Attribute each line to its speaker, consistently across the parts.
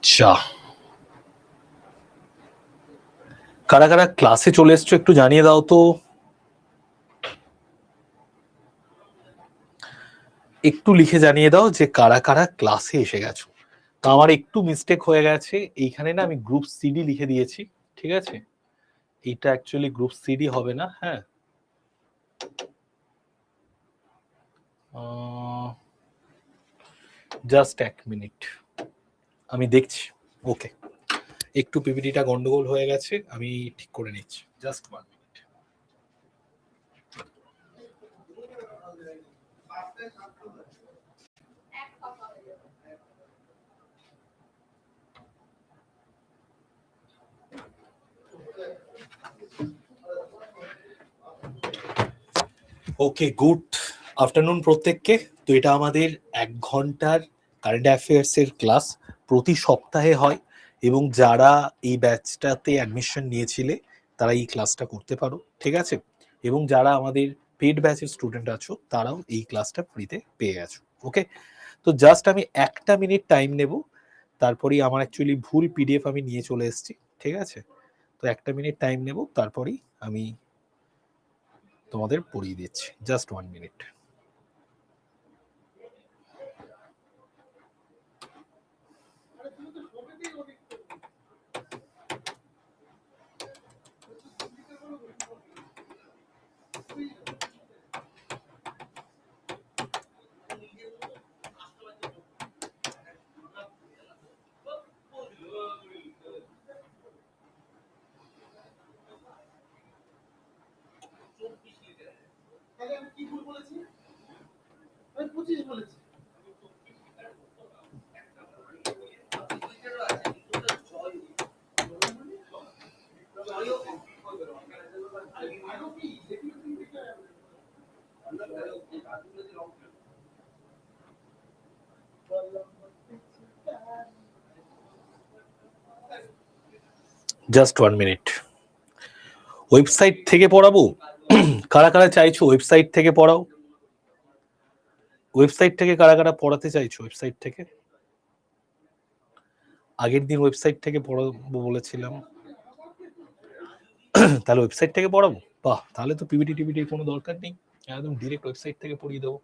Speaker 1: আচ্ছা, কারা কারা ক্লাসে চলে এসছো একটু জানিয়ে দাও তো। একটু লিখে জানিয়ে দাও যে কারা কারা ক্লাসে এসে গেছো। তো আমার একটু মিস্টেক হয়ে গেছে, এইখানে না আমি গ্রুপ সিডি লিখে দিয়েছি, ঠিক আছে? এইটা অ্যাকচুয়ালি গ্রুপ সিডি হবে না। হ্যাঁ, জাস্ট এক মিনিট, আমি দেখছি। ওকে, একটু পিপিটিটা গন্ডগোল হয়ে গেছে, আমি ঠিক করে নিচ্ছি। Just 1 minute. Okay, good afternoon প্রত্যেককে। তো এটা আমাদের 1 ঘন্টার কারেন্ট অ্যাফেয়ার্স এর ক্লাস, প্রতি সপ্তাহে হয়। এবং যারা এই ব্যাচটাতে অ্যাডমিশন নিয়েছিলে তারা এই ক্লাসটা করতে পারো, ঠিক আছে? এবং যারা আমাদের পেড ব্যাচের স্টুডেন্ট আছো তারাও এই ক্লাসটা ফ্রিতে পেয়ে গেছো। ওকে, তো জাস্ট আমি 1 মিনিট টাইম নেব, তারপরেই আমার অ্যাকচুয়ালি ভুল পিডিএফ আমি নিয়ে চলে এসেছি, ঠিক আছে? তো 1 মিনিট টাইম নেব, তারপরেই আমি তোমাদের পড়িয়ে দিচ্ছি। Just 1 minute. Just 1 minute. Website থেকে পড়াবো? কারা কারা চাইছো ওয়েবসাইট থেকে পড়াও? ওয়েবসাইট থেকে কারা কারা পড়াতে চাইছো? ওয়েবসাইট থেকে আগের দিন ওয়েবসাইট থেকে পড়াবো বলেছিলাম, তাহলে ওয়েবসাইট থেকে পড়াবো। বাহ, তাহলে তো পিপিটি টিপিটির কোনো দরকার নেই, একদম ডিরেক্ট ওয়েবসাইট থেকে পড়িয়ে দেবো।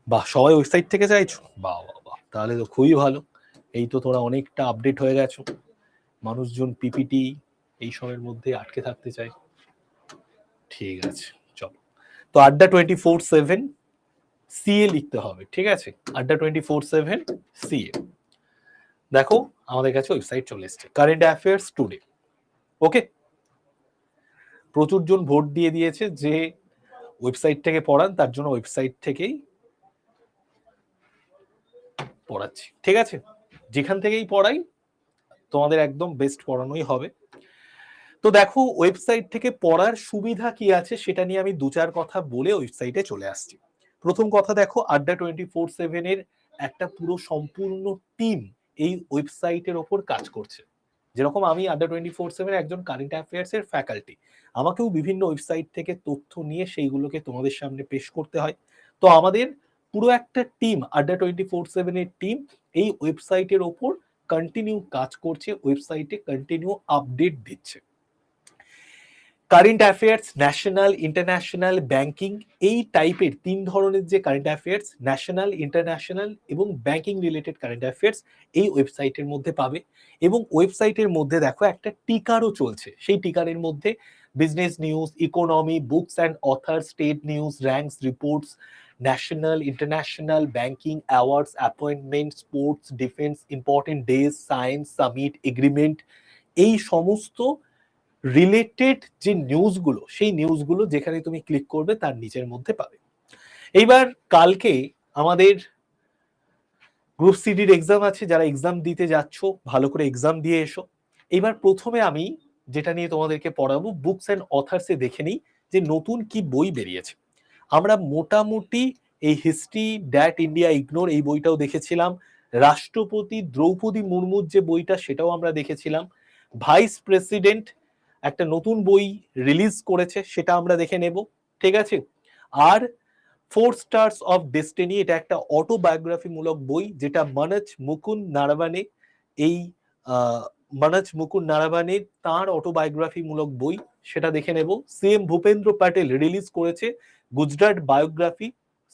Speaker 1: বাহ, সবাই ওয়েবসাইট থেকে চাইছো? বাহ বাহ বাহ, তাহলে তো খুবই ভালো। এই তো তোরা অনেকটা আপডেট হয়ে গেছো। মানুষজন পিপিটি এইসবের মধ্যে আটকে থাকতে চায়। ঠিক আছে, চলো। তো আড্ডা 24/7 সিএ লিখতে হবে, ঠিক আছে? আড্ডা 24/7 সিএ। দেখো আমাদের কাছে ওয়েবসাইট চলে এসেছে, কারেন্ট অ্যাফেয়ার্স টুডে। ওকে, প্রচুর জন ভোট দিয়ে দিয়েছে যে ওয়েবসাইট থেকে পড়ান, তার জন্য ওয়েবসাইট থেকেই পড়াচ্ছি, ঠিক আছে? যেখান থেকেই পড়াই তোমাদের একদম বেস্ট পড়ানোই হবে। তো দেখো ওয়েবসাইট থেকে পড়ার সুবিধা কি আছে সেটা নিয়ে আমি 2-4 কথা বলে ওয়েবসাইটে চলে আসছি। প্রথম কথা, দেখো আড্ডা 24/7 এর একটা পুরো সম্পূর্ণ টিম এই ওয়েবসাইটের ওপর কাজ করছে। যেরকম আমি আড্ডা 24/7 একজন কারেন্ট অ্যাফেয়ার্স এর ফ্যাকাল্টি, আমাকেও বিভিন্ন ওয়েবসাইট থেকে তথ্য নিয়ে সেইগুলোকে তোমাদের সামনে পেশ করতে হয়। তো আমাদের পুরো একটা টিম, আড্ডা 24/7 এর টিম এই ওয়েবসাইটের ওপর কন্টিনিউ কাজ করছে, ওয়েবসাইটে কন্টিনিউ আপডেট দিচ্ছে। Current affairs, national, international, banking, এই টাইপের 3 ধরনের যে কারেন্ট অ্যাফেয়ার্স, ন্যাশনাল, ইন্টারন্যাশনাল এবং ব্যাংকিং রিলেটেড কারেন্ট অ্যাফেয়ার্স এই ওয়েবসাইটের মধ্যে পাবে। এবং ওয়েবসাইটের মধ্যে দেখো একটা টিকারও চলছে, সেই টিকারের মধ্যে business news, economy, books and other, state news, ranks, reports, national, international, banking, awards, appointment, sports, defence, important days, science, summit, agreement, এই সমস্ত রিলেটেড যে নিউজগুলো, সেই নিউজগুলো যেখানে তুমি ক্লিক করবে তার নিচের মধ্যে পাবে। এইবার কালকে আমাদের গ্রুপ সিডির এক্সাম আছে, যারা এক্সাম দিতে যাচ্ছ ভালো করে এক্সাম দিয়ে এসো। এবার প্রথমে আমি যেটা নিয়ে তোমাদেরকে পড়াবো, বুকস অ্যান্ড অথার্সে দেখে নিই যে নতুন কি বই বেরিয়েছে। আমরা মোটামুটি এই হিস্ট্রি দ্যাট ইন্ডিয়া ইগনোর এই বইটাও দেখেছিলাম, রাষ্ট্রপতি দ্রৌপদী মুর্মুর যে বইটা সেটাও আমরা দেখেছিলাম, ভাইস প্রেসিডেন্ট একটা নতুন বই রিলিজ করেছে সেটা আমরা দেখে নেব, ঠিক আছে? আর ফোর স্টার্স অফ ডেস্টিনি, এটা একটা অটোবায়োগ্রাফি মূলক বই, যেটা মনোজ মুকুন্দ নারাবানে, এই মনোজ মুকুন্দ নারাবানে তার অটোবায়োগ্রাফি মূলক বই, সেটা দেখে নেব। সিএম ভূপেন্দ্র প্যাটেল রিলিজ করেছে গুজরাট বায়োগ্রাফি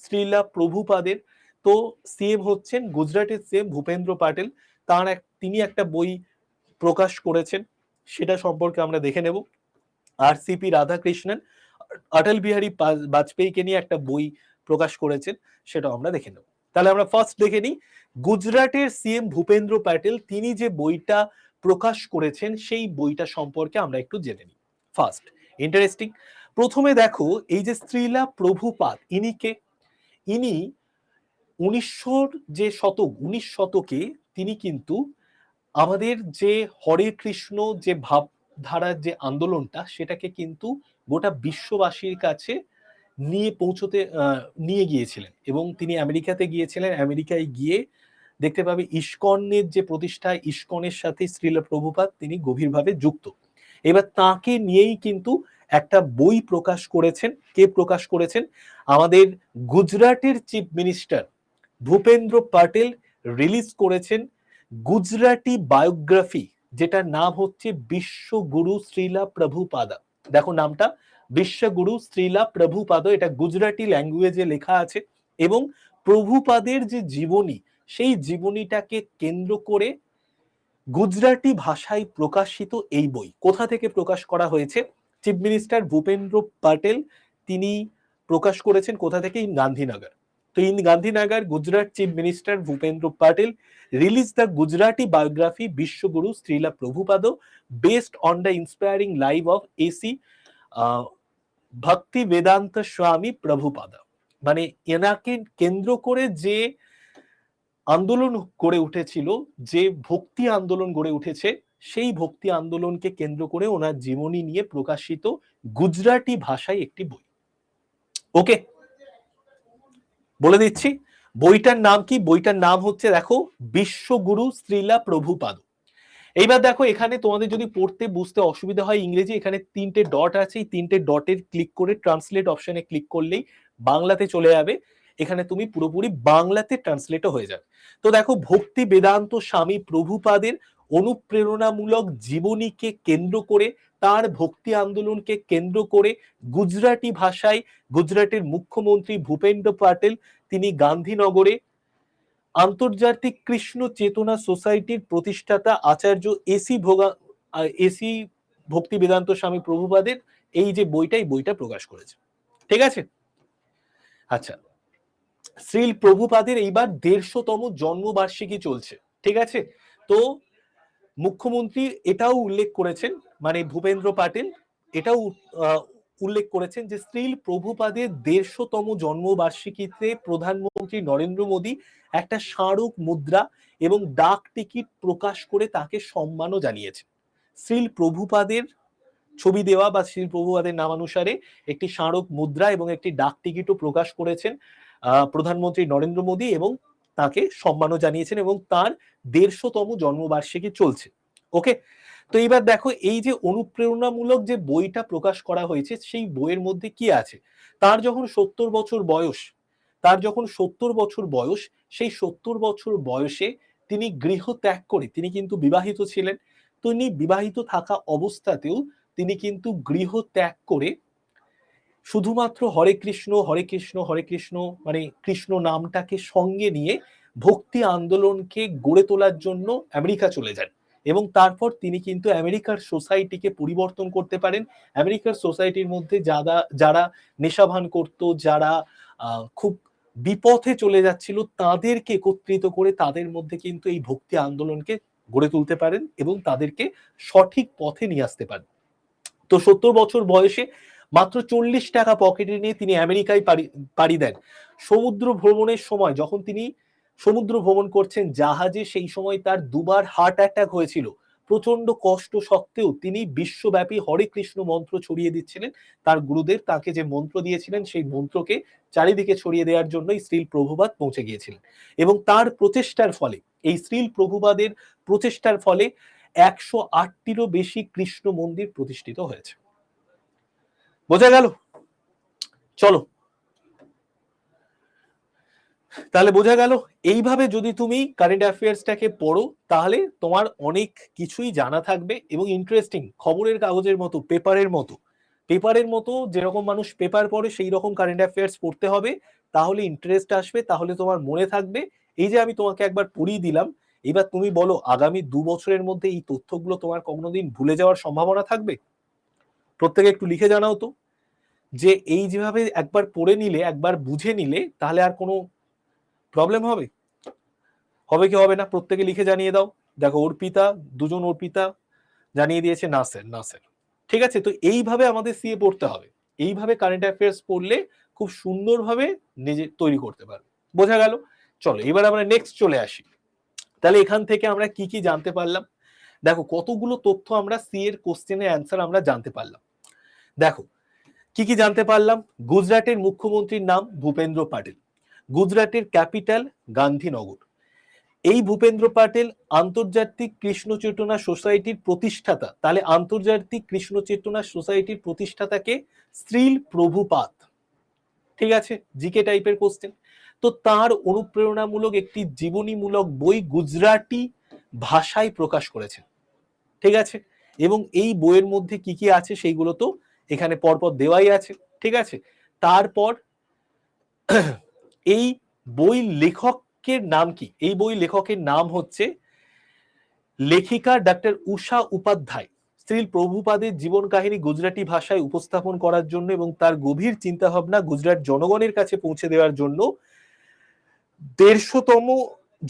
Speaker 1: শ্রীলা প্রভুপাদের। তো সিএম হচ্ছেন গুজরাটের সিএম ভূপেন্দ্র প্যাটেল, তিনি একটা বই প্রকাশ করেছেন, সেটা সম্পর্কে আমরা দেখে নেব। আর সিপি রাধাকৃষ্ণন অটল বিহারী বাজপেয়ীকে নিয়ে একটা বই প্রকাশ করেছেন, সেটা আমরা দেখে নেব। তাহলে আমরা ফার্স্ট দেখে নিই গুজরাটের সিএম ভূপেন্দ্র প্যাটেল তিনি যে বইটা প্রকাশ করেছেন সেই বইটা সম্পর্কে আমরা একটু জেনে নিই। ফার্স্ট ইন্টারেস্টিং, প্রথমে দেখো এই যে শ্রীলা প্রভুপাদ, ইনি 19 শতকে তিনি কিন্তু আমাদের যে হরে কৃষ্ণ যে ভাবধারার যে আন্দোলনটা, সেটাকে কিন্তু গোটা বিশ্ববাসীর কাছে নিয়ে গিয়েছিলেন। এবং তিনি আমেরিকাতে গিয়েছিলেন, আমেরিকায় গিয়ে দেখতে পাবে ইস্কনের যে প্রতিষ্ঠা, ইস্কনের সাথে শ্রীলা প্রভুপাদ তিনি গভীরভাবে যুক্ত। এবার তাকে নিয়েই কিন্তু একটা বই প্রকাশ করেছেন। কে প্রকাশ করেছেন? আমাদের গুজরাটের chief minister Bhupendra Patel release করেছেন গুজরাটি বায়োগ্রাফি, যেটার নাম হচ্ছে বিশ্বগুরু শ্রীলা প্রভুপাদা। দেখো নামটা, বিশ্বগুরু শ্রীলা প্রভুপাদ, এটা গুজরাটি ল্যাঙ্গুয়েজে লেখা আছে। এবং প্রভুপাদের যে জীবনী, সেই জীবনীটাকে কেন্দ্র করে গুজরাটি ভাষায় প্রকাশিত এই বই। কোথা থেকে প্রকাশ করা হয়েছে? চিফ মিনিস্টার ভূপেন্দ্র প্যাটেল তিনি প্রকাশ করেছেন কোথা থেকে? গান্ধীনগর। তো in Gandhinagar Gujarat chief minister Bhupendra Patel released the Gujarati biography Vishwaguru Srila Prabhupada based on the inspiring life of A.C. ভক্তি বেদান্ত স্বামী প্রভুপাদা। মানে এনাকে কেন্দ্র করে যে আন্দোলন গড়ে উঠেছিল, যে ভক্তি আন্দোলন গড়ে উঠেছে, সেই ভক্তি আন্দোলনকে কেন্দ্র করে ওনার জীবনী নিয়ে প্রকাশিত গুজরাটি ভাষায় একটি বই। ওকে, বলে দিচ্ছি বইটার নাম কি। বইটার নাম হচ্ছে দেখো বিশ্বগুরু শ্রীলা প্রভুপাদ। এইবার দেখো এখানে তোমাদের যদি পড়তে বুঝতে অসুবিধা হয় ইংরেজি, এখানে 3টে ডট আছে, এই 3টে ডটের ক্লিক করে ট্রান্সলেট অপশনে ক্লিক করলেই বাংলাতে চলে যাবে। এখানে তুমি পুরোপুরি বাংলাতে ট্রান্সলেটও হয়ে যাবে। তো দেখো ভক্তি বেদান্ত স্বামী প্রভুপাদের অনুপ্রেরণামূলক জীবনীকে কেন্দ্র করে, তার ভক্তি আন্দোলনকে কেন্দ্র করে গুজরাটি ভাষায় গুজরাটের মুখ্যমন্ত্রী ভূপেন্দ্র প্যাটেল তিনি গান্ধীনগরে আন্তর্জাতিক কৃষ্ণ চেতনা সোসাইটির প্রতিষ্ঠাতা আচার্য এসি ভক্তি বেদান্ত স্বামী প্রভুপাদের এই যে বইটা প্রকাশ করেছে। ঠিক আছে, আচ্ছা, শ্রীল প্রভুপাদের এইবার 150তম জন্মবার্ষিকী চলছে। ঠিক আছে, তো মুখ্যমন্ত্রী এটাও উল্লেখ করেছেন, মানে ভূপেন্দ্র প্যাটেল এটাও উল্লেখ করেছেন যে শ্রীল প্রভুপাদের 150তম জন্মবার্ষিকীতে প্রধানমন্ত্রী নরেন্দ্র মোদী একটা স্মারক মুদ্রা এবং ডাক টিকিট প্রকাশ করে তাকে সম্মানও জানিয়েছে। শ্রীল প্রভুপাদের ছবি দেওয়া বা শ্রীল প্রভুপাদের নামানুসারে একটি স্মারক মুদ্রা এবং একটি ডাক টিকিটও প্রকাশ করেছেন প্রধানমন্ত্রী নরেন্দ্র মোদী এবং তাকে সম্মানও জানিয়েছেন, এবং তার 150তম জন্মবার্ষিকী চলছে। ওকে, তো এইবার দেখো এই যে অনুপ্রেরণামূলক যে বইটা প্রকাশ করা হয়েছে, সেই বইয়ের মধ্যে কি আছে? তার যখন 70 বছর বয়স, সেই 70 বছর বয়সে তিনি গৃহ ত্যাগ করে, তিনি কিন্তু বিবাহিত ছিলেন, তিনি বিবাহিত থাকা অবস্থাতেও তিনি কিন্তু গৃহ ত্যাগ করে শুধুমাত্র হরে কৃষ্ণ হরে কৃষ্ণ হরে কৃষ্ণ মানে কৃষ্ণ নামটাকে সঙ্গে নিয়ে ভক্তি আন্দোলনকে গড়ে তোলার জন্য আমেরিকা চলে যান। এবং তারপর তিনি কিন্তু আমেরিকার সোসাইটিকে পরিবর্তন করতে পারেন। আমেরিকার সোসাইটির মধ্যে যারা নেশাভান করত, যারা খুব বিপথে চলে যাচ্ছিল, তাদেরকে একত্রিত করে তাদের মধ্যে কিন্তু এই ভক্তি আন্দোলনকে গড়ে তুলতে পারেন এবং তাদেরকে সঠিক পথে নিয়ে আসতে পারেন। তো 70 বছর বয়সে মাত্র 40 টাকা পকেটে নিয়ে তিনি আমেরিকায় পাড়ি দেন। সমুদ্র ভ্রমণের সময় যখন তিনি সমুদ্র ভ্রমণ করছেন জাহাজে, সেই সময় তার 2বার হার্ট অ্যাটাক হয়েছিল। প্রচন্ড কষ্ট সত্ত্বেও তিনি বিশ্বব্যাপী হরে কৃষ্ণ মন্ত্র ছড়িয়ে দিচ্ছিলেন। তার গুরুদেব তাকে যে মন্ত্র দিয়েছিলেন সেই মন্ত্রকে চারিদিকে ছড়িয়ে দেওয়ার জন্যই শ্রীল প্রভুপাদ পৌঁছে গিয়েছিলেন। এবং তার প্রচেষ্টার ফলে, এই শ্রীল প্রভুপাদের প্রচেষ্টার ফলে 108টিরও বেশি কৃষ্ণ মন্দির প্রতিষ্ঠিত হয়েছে। বোঝা গেল? চলো তাহলে বোঝা গেল এইভাবে যদি তুমি কারেন্ট অ্যাফেয়ার্সটাকে পড়ো তাহলে তোমার অনেক কিছুই জানা থাকবে এবং ইন্টারেস্টিং, খবরের কাগজের মতো, পেপারের মতো যেরকম মানুষ পেপার পড়ে সেই রকম কারেন্ট অ্যাফেয়ার্স পড়তে হবে, তাহলে ইন্টারেস্ট আসবে, তাহলে তোমার মনে থাকবে। এই যে আমি তোমাকে একবার পড়িয়ে দিলাম, এবার তুমি বলো আগামী 2 বছরের মধ্যে এই তথ্যগুলো তোমার কোনোদিন ভুলে যাওয়ার সম্ভাবনা থাকবে? প্রত্যেকে একটু লিখে জানাও তো, যে এই যেভাবে একবার পড়ে নিলে, একবার বুঝে নিলে, তাহলে আর কোনো প্রবলেম হবে? হবে কি হবে না? প্রত্যেকে লিখে জানিয়ে দাও। দেখো অর্পিতা, দুজন অর্পিতা জানিয়ে দিয়েছে না স্যার, না স্যার। ঠিক আছে, তো এইভাবে আমাদের সিএ পড়তে হবে, এইভাবে কারেন্ট অ্যাফেয়ার্স পড়লে খুব সুন্দরভাবে নিজে তৈরি করতে পারবে। বোঝা গেল? চলো এবার আমরা নেক্সট চলে আসি। তাহলে এখান থেকে আমরা কি কি জানতে পারলাম? দেখো কতগুলো তথ্য আমরা সি এর কোশ্চেনের অ্যান্সার আমরা জানতে পারলাম। দেখো কি কি জানতে পারলাম? গুজরাটের মুখ্যমন্ত্রীর নাম ভূপেন্দ্র পাটেল, গুজরাটের ক্যাপিটাল গান্ধীনগর। এই ভূপেন্দ্র পাটেল আন্তর্জাতিক কৃষ্ণ চেতনা সোসাইটির প্রতিষ্ঠাতা। তাহলে আন্তর্জাতিক কৃষ্ণ চেতনা সোসাইটির প্রতিষ্ঠাতাকে শ্রীল প্রভুপাদ। ঠিক আছে, জিকে টাইপের কোশ্চেন। তো তার অনুপ্রেরণামূলক একটি জীবনীমূলক বই গুজরাটি ভাষায় প্রকাশ করেছেন। ঠিক আছে, এবং এই বইয়ের মধ্যে কি কি আছে সেইগুলো তো এখানে পরপর দেওয়াই আছে। ঠিক আছে, তারপর এই বই লেখকের নাম কি? এই বই লেখকের নাম হচ্ছে লেখিকা ডাক্তার উষা উপাধ্যায়। শ্রীল প্রভুপাদের জীবন কাহিনী গুজরাটি ভাষায় উপস্থাপন করার জন্য এবং তার গভীর চিন্তা ভাবনা গুজরাট জনগণের কাছে পৌঁছে দেওয়ার জন্য 150তম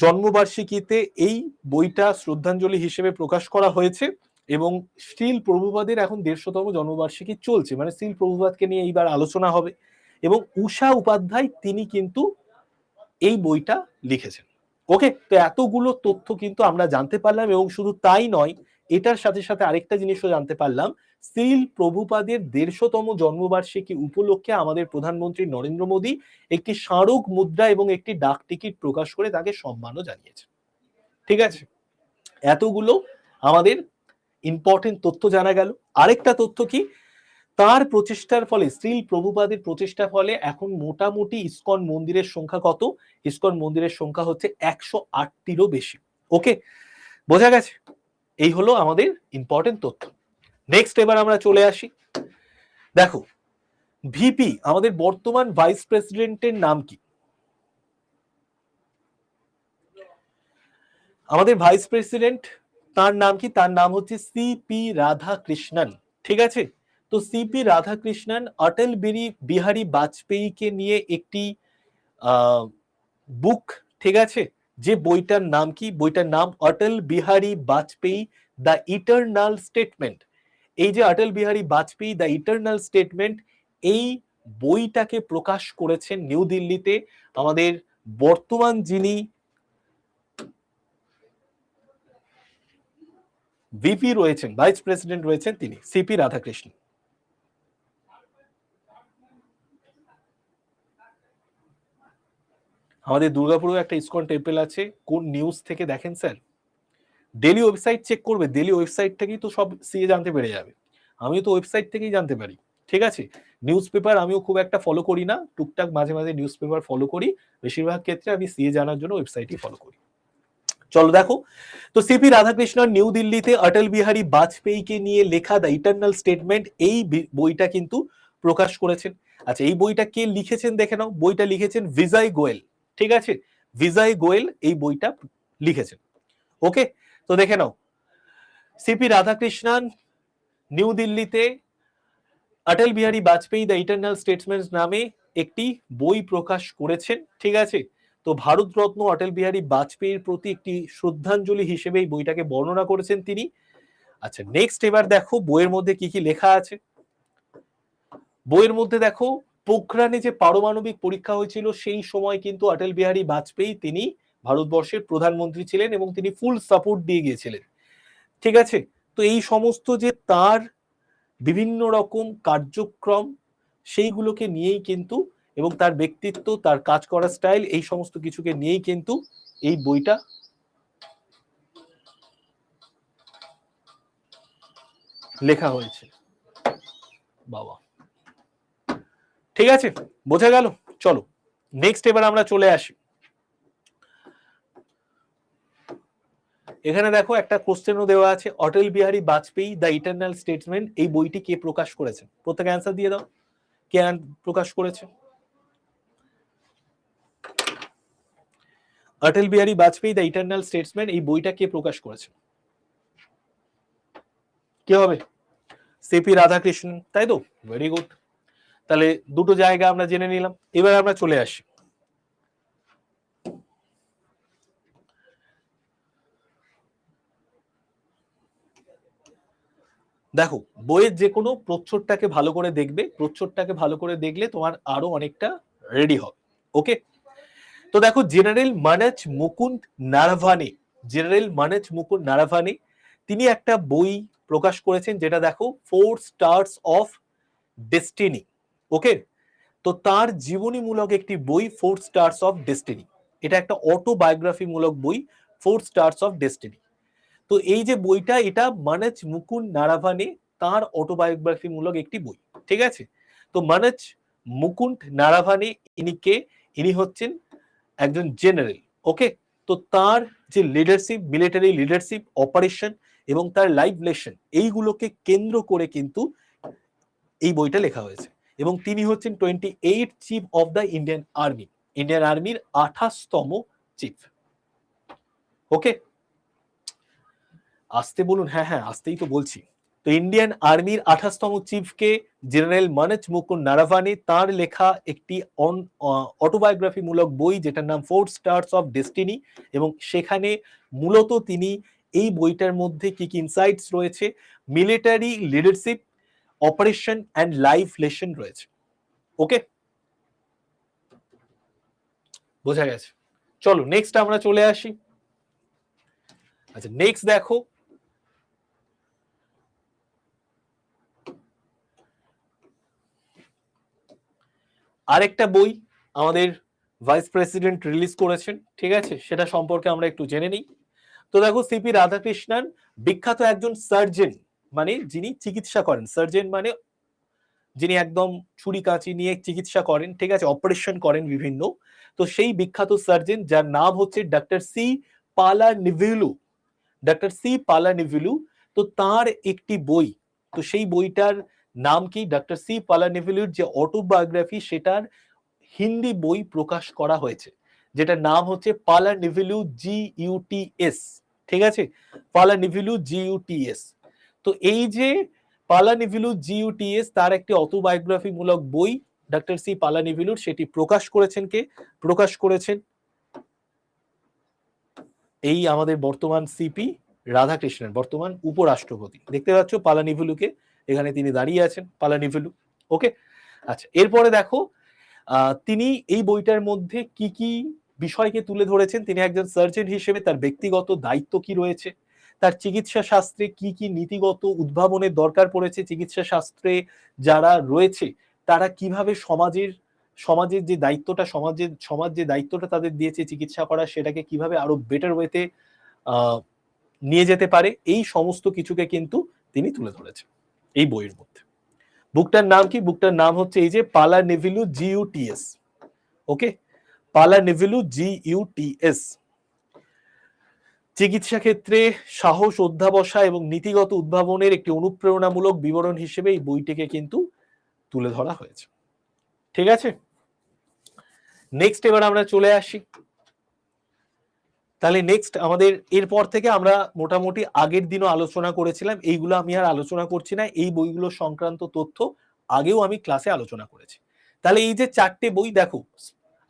Speaker 1: জন্মবার্ষিকীতে এই বইটা শ্রদ্ধাঞ্জলি হিসেবে প্রকাশ করা হয়েছে। এবং শ্রীল প্রভুপাদের এখন 150তম জন্মবার্ষিকী চলছে, মানে শ্রীল প্রভুপাদকে নিয়ে এইবার আলোচনা হবে। এবং উষা উপাধ্যায় তিনি কিন্তু এই বইটা লিখেছেন। ওকে, তো এতগুলো তথ্য কিন্তু আমরা জানতে পারলাম, এবং শুধু তাই নয়, এটার সাথে সাথে আরেকটা জিনিসও জানতে পারলাম। শ্রীল প্রভুপাদের 150তম জন্মবার্ষিকী উপলক্ষে আমাদের প্রধানমন্ত্রী নরেন্দ্র মোদী একটি স্মারক মুদ্রা এবং একটি ডাক টিকিট প্রকাশ করে তাকে সম্মানও জানিয়েছে। ঠিক আছে, এতগুলো আমাদের ইম্পর্টেন্ট তথ্য জানা গেল। আরেকটা তথ্য কি, তার প্রচেষ্টার ফলে, শ্রীল প্রভুপাদের প্রচেষ্টার ফলে এখন মোটামুটি ইসকন মন্দিরের সংখ্যা কত? ইসকন মন্দিরের সংখ্যা হচ্ছে 108টিরও বেশি। ওকে, বোঝা গেছে? এই হলো আমাদের ইম্পর্টেন্ট তথ্য। নেক্সট এবার আমরা চলে আসি। দেখো ভিপি, আমাদের বর্তমান ভাইস প্রেসিডেন্টের নাম কি? আমাদের ভাইস প্রেসিডেন্ট তার নাম কি? তার নাম হচ্ছে সিপি রাধাকৃষ্ণন। ঠিক আছে, তো সিপি রাধাকৃষ্ণন অটল বিহারী বাজপেয়ীকে নিয়ে একটি বুক, ঠিক আছে, যে বইটার নাম কি? বইটার নাম Atal Bihari Vajpayee the eternal statement. এই যে Atal Bihari Vajpayee the eternal statement, এই বইটাকে প্রকাশ করেছেন নিউ দিল্লিতে আমাদের বর্তমান যিনি ভিপি রয়েছেন, ভাইস প্রেসিডেন্ট রয়েছেন, তিনি সিপি রাধাকৃষ্ণন। আমাদের দুর্গাপুরে একটা ইসকন টেম্পল আছে। কোন নিউজ থেকে দেখেন স্যার? ডেলি ওয়েবসাইট চেক করবে, ডেলি ওয়েবসাইট থেকেই তো সব সিএ জানতে পেরে যাবে। আমিও তো ওয়েবসাইট থেকেই জানতে পারি। ঠিক আছে, নিউজ পেপার আমিও খুব একটা ফলো করি না, টুকটাক মাঝে মাঝে নিউজ পেপার ফলো করি। বেশিরভাগ ক্ষেত্রে আমি সিএ জানার জন্য ওয়েবসাইটই ফলো করি। চলো দেখো, তো সিপি রাধাকৃষ্ণন নিউ দিল্লিতে অটল বিহারী বাজপেয়ীকে নিয়ে লেখা দ্য ইটারনাল স্টেটমেন্ট, এই বইটা কিন্তু প্রকাশ করেছেন। আচ্ছা, এই বইটা কে লিখেছেন দেখে নাও। বইটা লিখেছেন বিজয় গোয়েল। ঠিক আছে, বিজয় গোয়েল এই বইটা লিখেছেন। ওকে, তো দেখে নাও, সিপি রাধাকৃষ্ণন নিউ দিল্লিতে Atal Bihari Vajpayee the eternal statement নামে একটি বই প্রকাশ করেছেন। ঠিক আছে, তো ভারতরত্ন অটল বিহারী বাজপেয়ীর প্রতি একটি শ্রদ্ধাঞ্জলি হিসেবে এই বইটাকে বর্ণনা করেছেন তিনি। আচ্ছা, নেক্সট এবার দেখো বইয়ের মধ্যে কি কি লেখা আছে। বইয়ের মধ্যে দেখো, পোখরানে যে পারমাণবিক পরীক্ষা হয়েছিল সেই সময় কিন্তু অটল বিহারী বাজপেয়ী তিনি ভারতবর্ষের প্রধানমন্ত্রী ছিলেন এবং তিনি ফুল সাপোর্ট দিয়ে গিয়েছিলেন। ঠিক আছে, তো এই সমস্ত যে তার বিভিন্ন রকম কার্যক্রম, সেইগুলোকে নিয়েই কিন্তু, এবং তার ব্যক্তিত্ব, তার কাজ করার স্টাইল, এই সমস্ত কিছুকে নিয়েই কিন্তু এই বইটা লেখা হয়েছে। বাবা, ঠিক আছে, বোঝা গেল? চলো নেক্সট এবার আমরা চলে আসি। এখানে দেখো একটা কোশ্চেনও দেওয়া আছে, Atal Bihari Vajpayee the eternal statesman এই বইটি কে প্রকাশ করেছেন? প্রত্যেকে অ্যান্সার দিয়ে দাও, কে প্রকাশ করেছে? Atal Bihari Vajpayee the eternal statesman এই বইটা কে প্রকাশ করেছে? কে হবে? সিপি রাধাকৃষ্ণন, তাই তো? Very good. তাহলে দুটো জায়গা আমরা জেনে নিলাম। এবার আমরা চলে আসি দেখো, বইয়ের যে কোনো প্রচ্ছদটাকে ভালো করে দেখবে, প্রচ্ছদটাকে ভালো করে দেখলে তোমার আরো অনেকটা রেডি হবে। ওকে, তো দেখো জেনারেল মানচ মুকুন্দ নারাভানে, জেনারেল মানচ মুকুন্দ নারাভানে তিনি একটা বই প্রকাশ করেছেন যেটা দেখো 4 স্টার্স অফ ডেস্টিনি। ওকে, তো তার জীবনীমূলক একটি বই 4 স্টার্স অফ ডেস্টিনি, এটা একটা অটোবায়োগ্রাফি মূলক বই 4 স্টার্স অফ ডেস্টিনি। তো এই যে বইটা, এটা মানচ মুকুন্দ নারাভানে তার অটোবায়োগ্রাফি মূলক একটি বই। ঠিক আছে, তো মানচ মুকুন্দ নারাভানে ইনি কে? ইনি হচ্ছেন একজন জেনারেল। ওকে, তো তার যে লিডারশিপ, মিলিটারি লিডারশিপ, অপারেশন এবং তার লাইভ লেসন এইগুলোকে কেন্দ্র করে কিন্তু এই বইটা লেখা হয়েছে। এবং তিনি হচ্ছেন 28 chief of the Indian army, Indian আর্মির 28তম চিফ। ওকে, আসতে বলুন, হ্যাঁ হ্যাঁ আসতেই তো বলছি। তো ইন্ডিয়ান আর্মির 28তম চিফকে জেনারেল মানচ মুকুন্দ নারাভানে তার লেখা একটি অটোবায়োগ্রাফি মূলক বই যেটার নাম 4 স্টার্স অফ ডেস্টিনি, এবং সেখানে মূলত তিনি এই বইটার মধ্যে কি কি ইনসাইটস রয়েছে, military leadership, operation and life lesson রয়েছে। ওকে, বোঝা গেছে? চলো নেক্সট আমরা চলে আসি। আচ্ছা, নেক্সট দেখো আরেকটা বই আমাদের ভাইস প্রেসিডেন্ট রিলিজ করেছেন। ঠিক আছে, সেটা সম্পর্কে আমরা একটু জেনে নিই। তো দেখো সিপি রাধাকৃষ্ণন বিখ্যাত একজন সার্জন, মানে যিনি চিকিৎসা করেন, সার্জন মানে যিনি একদম ছুরি কাঁচি নিয়ে চিকিৎসা করেন, ঠিক আছে, অপারেশন করেন বিভিন্ন। তো সেই বিখ্যাত সার্জন যার নাম হচ্ছে ডক্টর সি পালানিভেলু, ডক্টর সি পালানিভেলু। তো তার একটি বই, তো সেই বইটার নাম কি? ডক্টর সি পালানিভেলুর যে অটোবায়োগ্রাফি সেটার হিন্দি বই প্রকাশ করা হয়েছে, যেটার নাম হচ্ছে পালানিভেলু GUTS। ঠিক আছে, পালানিভেলু GUTS। তো এই যে পালানিভেলু GUTS তার একটি অটোবায়োগ্রাফি মূলক বই ডক্টর সি পালানিভেলুর, সেটি প্রকাশ করেছেন কে? প্রকাশ করেছেন এই আমাদের বর্তমান সিপি রাধাকৃষ্ণন, বর্তমান উপরাষ্ট্রপতি। দেখতে পাচ্ছ পালানিভেলুকে, এখানে তিনি দাঁড়িয়ে আছেন, পালানিভেলু। ওকে, আচ্ছা, এরপরে দেখো তিনি এই বইটার মধ্যে কি কি বিষয়কে তুলে ধরেছেন। তিনি একজন সার্জন হিসেবে তার ব্যক্তিগত দায়িত্ব কি রয়েছে, তার চিকিৎসা শাস্ত্রে কি কি নীতিগত উদ্ভাবনের দরকার পড়েছে, চিকিৎসা শাস্ত্রে যারা রয়েছে তারা কিভাবে সমাজের যে দায়িত্বটা, সমাজ যে দায়িত্বটা তাদের দিয়েছে চিকিৎসা করা, সেটাকে কিভাবে আরো বেটার ওয়েতে নিয়ে যেতে পারে, এই সমস্ত কিছুকে কিন্তু তিনি তুলে ধরেছেন এই বইয়ের মধ্যে। বুকটার নাম কি? বুকটার নাম হচ্ছে এই যে পালানিভেলু GUTS। ওকে, পালানিভেলু GUTS। চিকিৎসা ক্ষেত্রে সাহস, অধ্যাবসায় এবং নীতিগত উদ্ভাবনের একটি অনুপ্রেরণামূলক বিবরণ হিসেবে এই বইটিকে কিন্তু তুলে ধরা হয়েছে। ঠিক আছে, নেক্সট এবার আমরা চলে আসি। তাহলে নেক্সট আমাদের এরপর থেকে আমরা মোটামুটি আগের দিনও আলোচনা করেছিলাম, এইগুলো আমি আর আলোচনা করছি না, এই বইগুলো সংক্রান্ত তথ্য আগেও আমি ক্লাসে আলোচনা করেছি। তাহলে এই যে 4টে বই দেখো,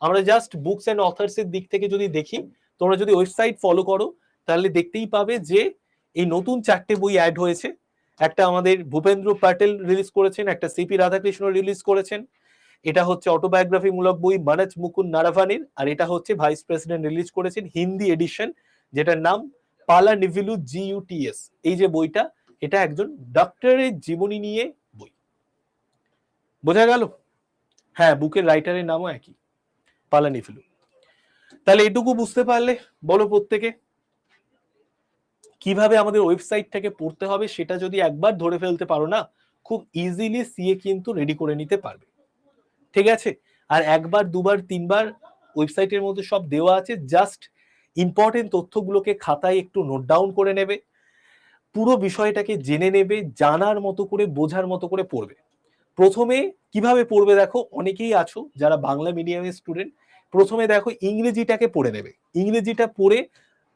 Speaker 1: আমরা জাস্ট বুকস এন্ড অথর্স এর দিক থেকে যদি দেখি, তোমরা যদি ওয়েবসাইট ফলো করো তাহলে দেখতেই পাবে যে এই নতুন 4টে বই অ্যাড হয়েছে। একটা আমাদের ভূপেন্দ্র প্যাটেল রিলিজ করেছেন, একটা সিপি রাধাকৃষ্ণ রিলিজ করেছেন, এটা হচ্ছে অটোবায়োগ্রাফি মূলক বই মানচ মুকুন্দ নারাভানের, আর এটা হচ্ছে ভাইস প্রেসিডেন্ট রিলিজ করেছেন হিন্দি এডিশন, যেটার নাম পালানিভেলু GUTS। এই যে বইটা, এটা একজন ডক্টরের জীবনী নিয়ে বই। বোঝা গেল? হ্যাঁ, বুকের রাইটারের নামও একই, পালানিভেলু। তাহলে এটুকু বুঝতে পারলে বলো প্রত্যেকে কিভাবে আমাদের ওয়েবসাইট থেকে পড়তে হবে, সেটা যদি একবার ধরে ফেলতে পারো না, খুব ইজিলি সিএ কিন্তু রেডি করে নিতে পারবে। ঠিক আছে, আর একবার দুবার তিনবার ওয়েবসাইটের মধ্যে সব দেওয়া আছে, জাস্ট ইম্পর্টেন্ট তথ্যগুলোকে খাতায় একটু নোট ডাউন করে নেবে, পুরো বিষয়টাকে জেনে নেবে, জানার মতো করে বোঝার মতো করে পড়বে। প্রথমে কিভাবে পড়বে দেখো, অনেকেই আছো যারা বাংলা মিডিয়ামের স্টুডেন্ট, প্রথমে দেখো ইংরেজিটাকে পড়ে নেবে। ইংরেজিটা পড়ে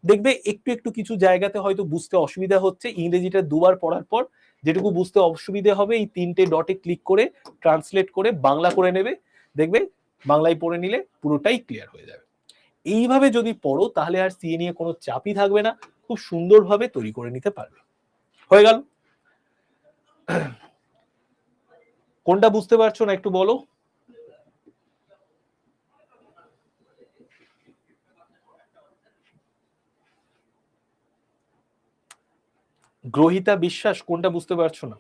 Speaker 1: দেখবে একটু একটু কিছু জায়গাতে হয়তো বুঝতে অসুবিধা হচ্ছে, ইংরেজিটা দুবার পড়ার পর যেটুকু বুঝতে অসুবিধা হবে এই 3টে ডটে ক্লিক করে ট্রান্সলেট করে বাংলা করে নেবে, দেখবে বাংলায় পড়ে নিলে পুরোটাই ক্লিয়ার হয়ে যাবে। এইভাবে যদি পড়ো তাহলে আর সিএ নিয়ে কোনো চাপই থাকবে না, খুব সুন্দরভাবে তৈরি করে নিতে পারবে। হয়ে গেল? কোনটা বুঝতে পারছো না একটু বলো। গ্রহিতা বিশ্বাস, কোনটা বুঝতে পারছো না?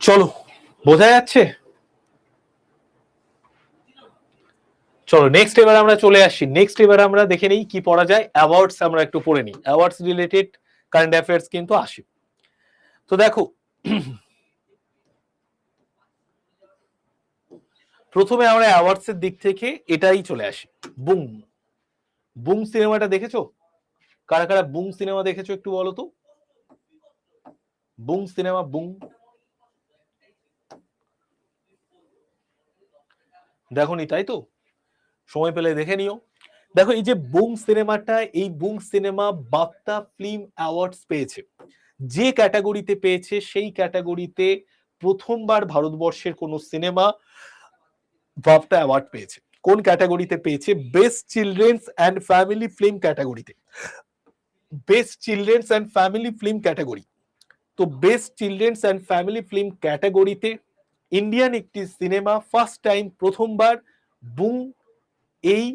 Speaker 1: চলো, বোঝা যাচ্ছে? চলো নেক্সট এবার আমরা চলে আসি। নেক্সট এবার আমরা দেখে নিই কি পড়া যায়। অ্যাওয়ার্ডস আমরা একটু পড়ে নিই, অ্যাওয়ার্ডস রিলেটেড কারেন্ট অ্যাফেয়ার্স কিন্তু আসে। তো দেখো প্রথমে আমরা অ্যাওয়ার্ডস এর দিক থেকে এটাই চলে আসি। বুম, বুম সিনেমাটা দেখেছো? কারা কারা বুম সিনেমা দেখেছো একটু বলো তো। বুম সিনেমা, বুম দেখোনি তাই তো? সময় পেলে দেখে নিও। দেখো এই যে বুম সিনেমাটা, এই broom cinema BAFTA film awards পেয়েছে। যে ক্যাটাগরিতে পেয়েছে সেই ক্যাটাগরিতে প্রথমবার ভারতবর্ষের কোন সিনেমা বাফটা অ্যাওয়ার্ড পেয়েছে। কোন ক্যাটাগরিতে পেয়েছে? Best children's and family film ক্যাটাগরিতে। Best children's and family film category. তো best children's and family film ক্যাটাগরিতে ইন্ডিয়ান একটি সিনেমা ফার্স্ট টাইম প্রথমবার বুম এই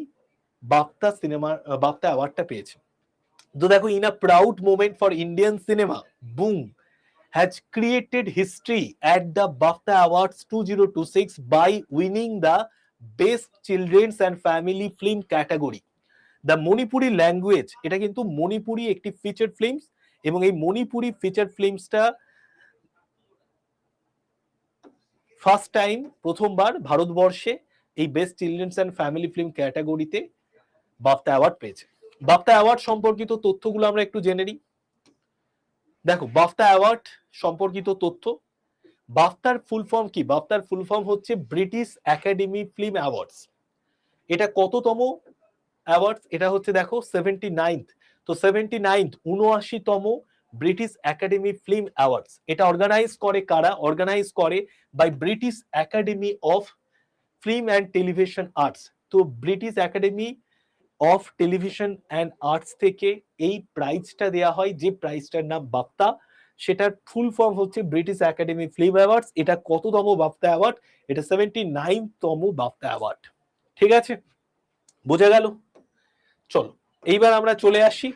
Speaker 1: বাফটা সিনেমা বাফটা অ্যাওয়ার্ডটা পেয়েছে। তো দেখো, in a proud moment for Indian cinema, Boong has created history at the BAFTA Awards 2026 by winning the Best Children's and Family Film category. The Manipuri language, এটা কিন্তু মণিপুরি একটি feature films, এবং এই Manipuri feature ফিল্মসটা first time প্রথমবার ভারতবর্ষে এই best children's and family film ক্যাটাগরিতে BAFTA award পেয়েছে। বাফটা অ্যাওয়ার্ড সম্পর্কিত তথ্যগুলো আমরা একটু জেনে নিই। দেখো বাফটা অ্যাওয়ার্ড সম্পর্কিত তথ্য, বাফটার ফুল ফর্ম কি? বাফটার ফুল ফর্ম হচ্ছে ব্রিটিশ একাডেমি ফিল্ম অ্যাওয়ার্ডস। এটা কততম অ্যাওয়ার্ডস? এটা হচ্ছে দেখো 79th। তো 79th 79তম ব্রিটিশ একাডেমি ফিল্ম অ্যাওয়ার্ডস। এটা অর্গানাইজ করে কারা? অর্গানাইজ করে by British Academy of Film and Television Arts. তো British Academy of Television and Arts থেকে এই প্রাইজটা দেয়া হয়, যে প্রাইজটার নাম বাফটা। সেটার ফুল ফর্ম হচ্ছে ব্রিটিশ একাডেমি ফিল্ম অ্যাওয়ার্ডস। এটা কততম বাফটা অ্যাওয়ার্ড? এটা 79তম বাফটা অ্যাওয়ার্ড। ঠিক আছে, বোঝা গেল? চলো এইবার আমরা চলে আসি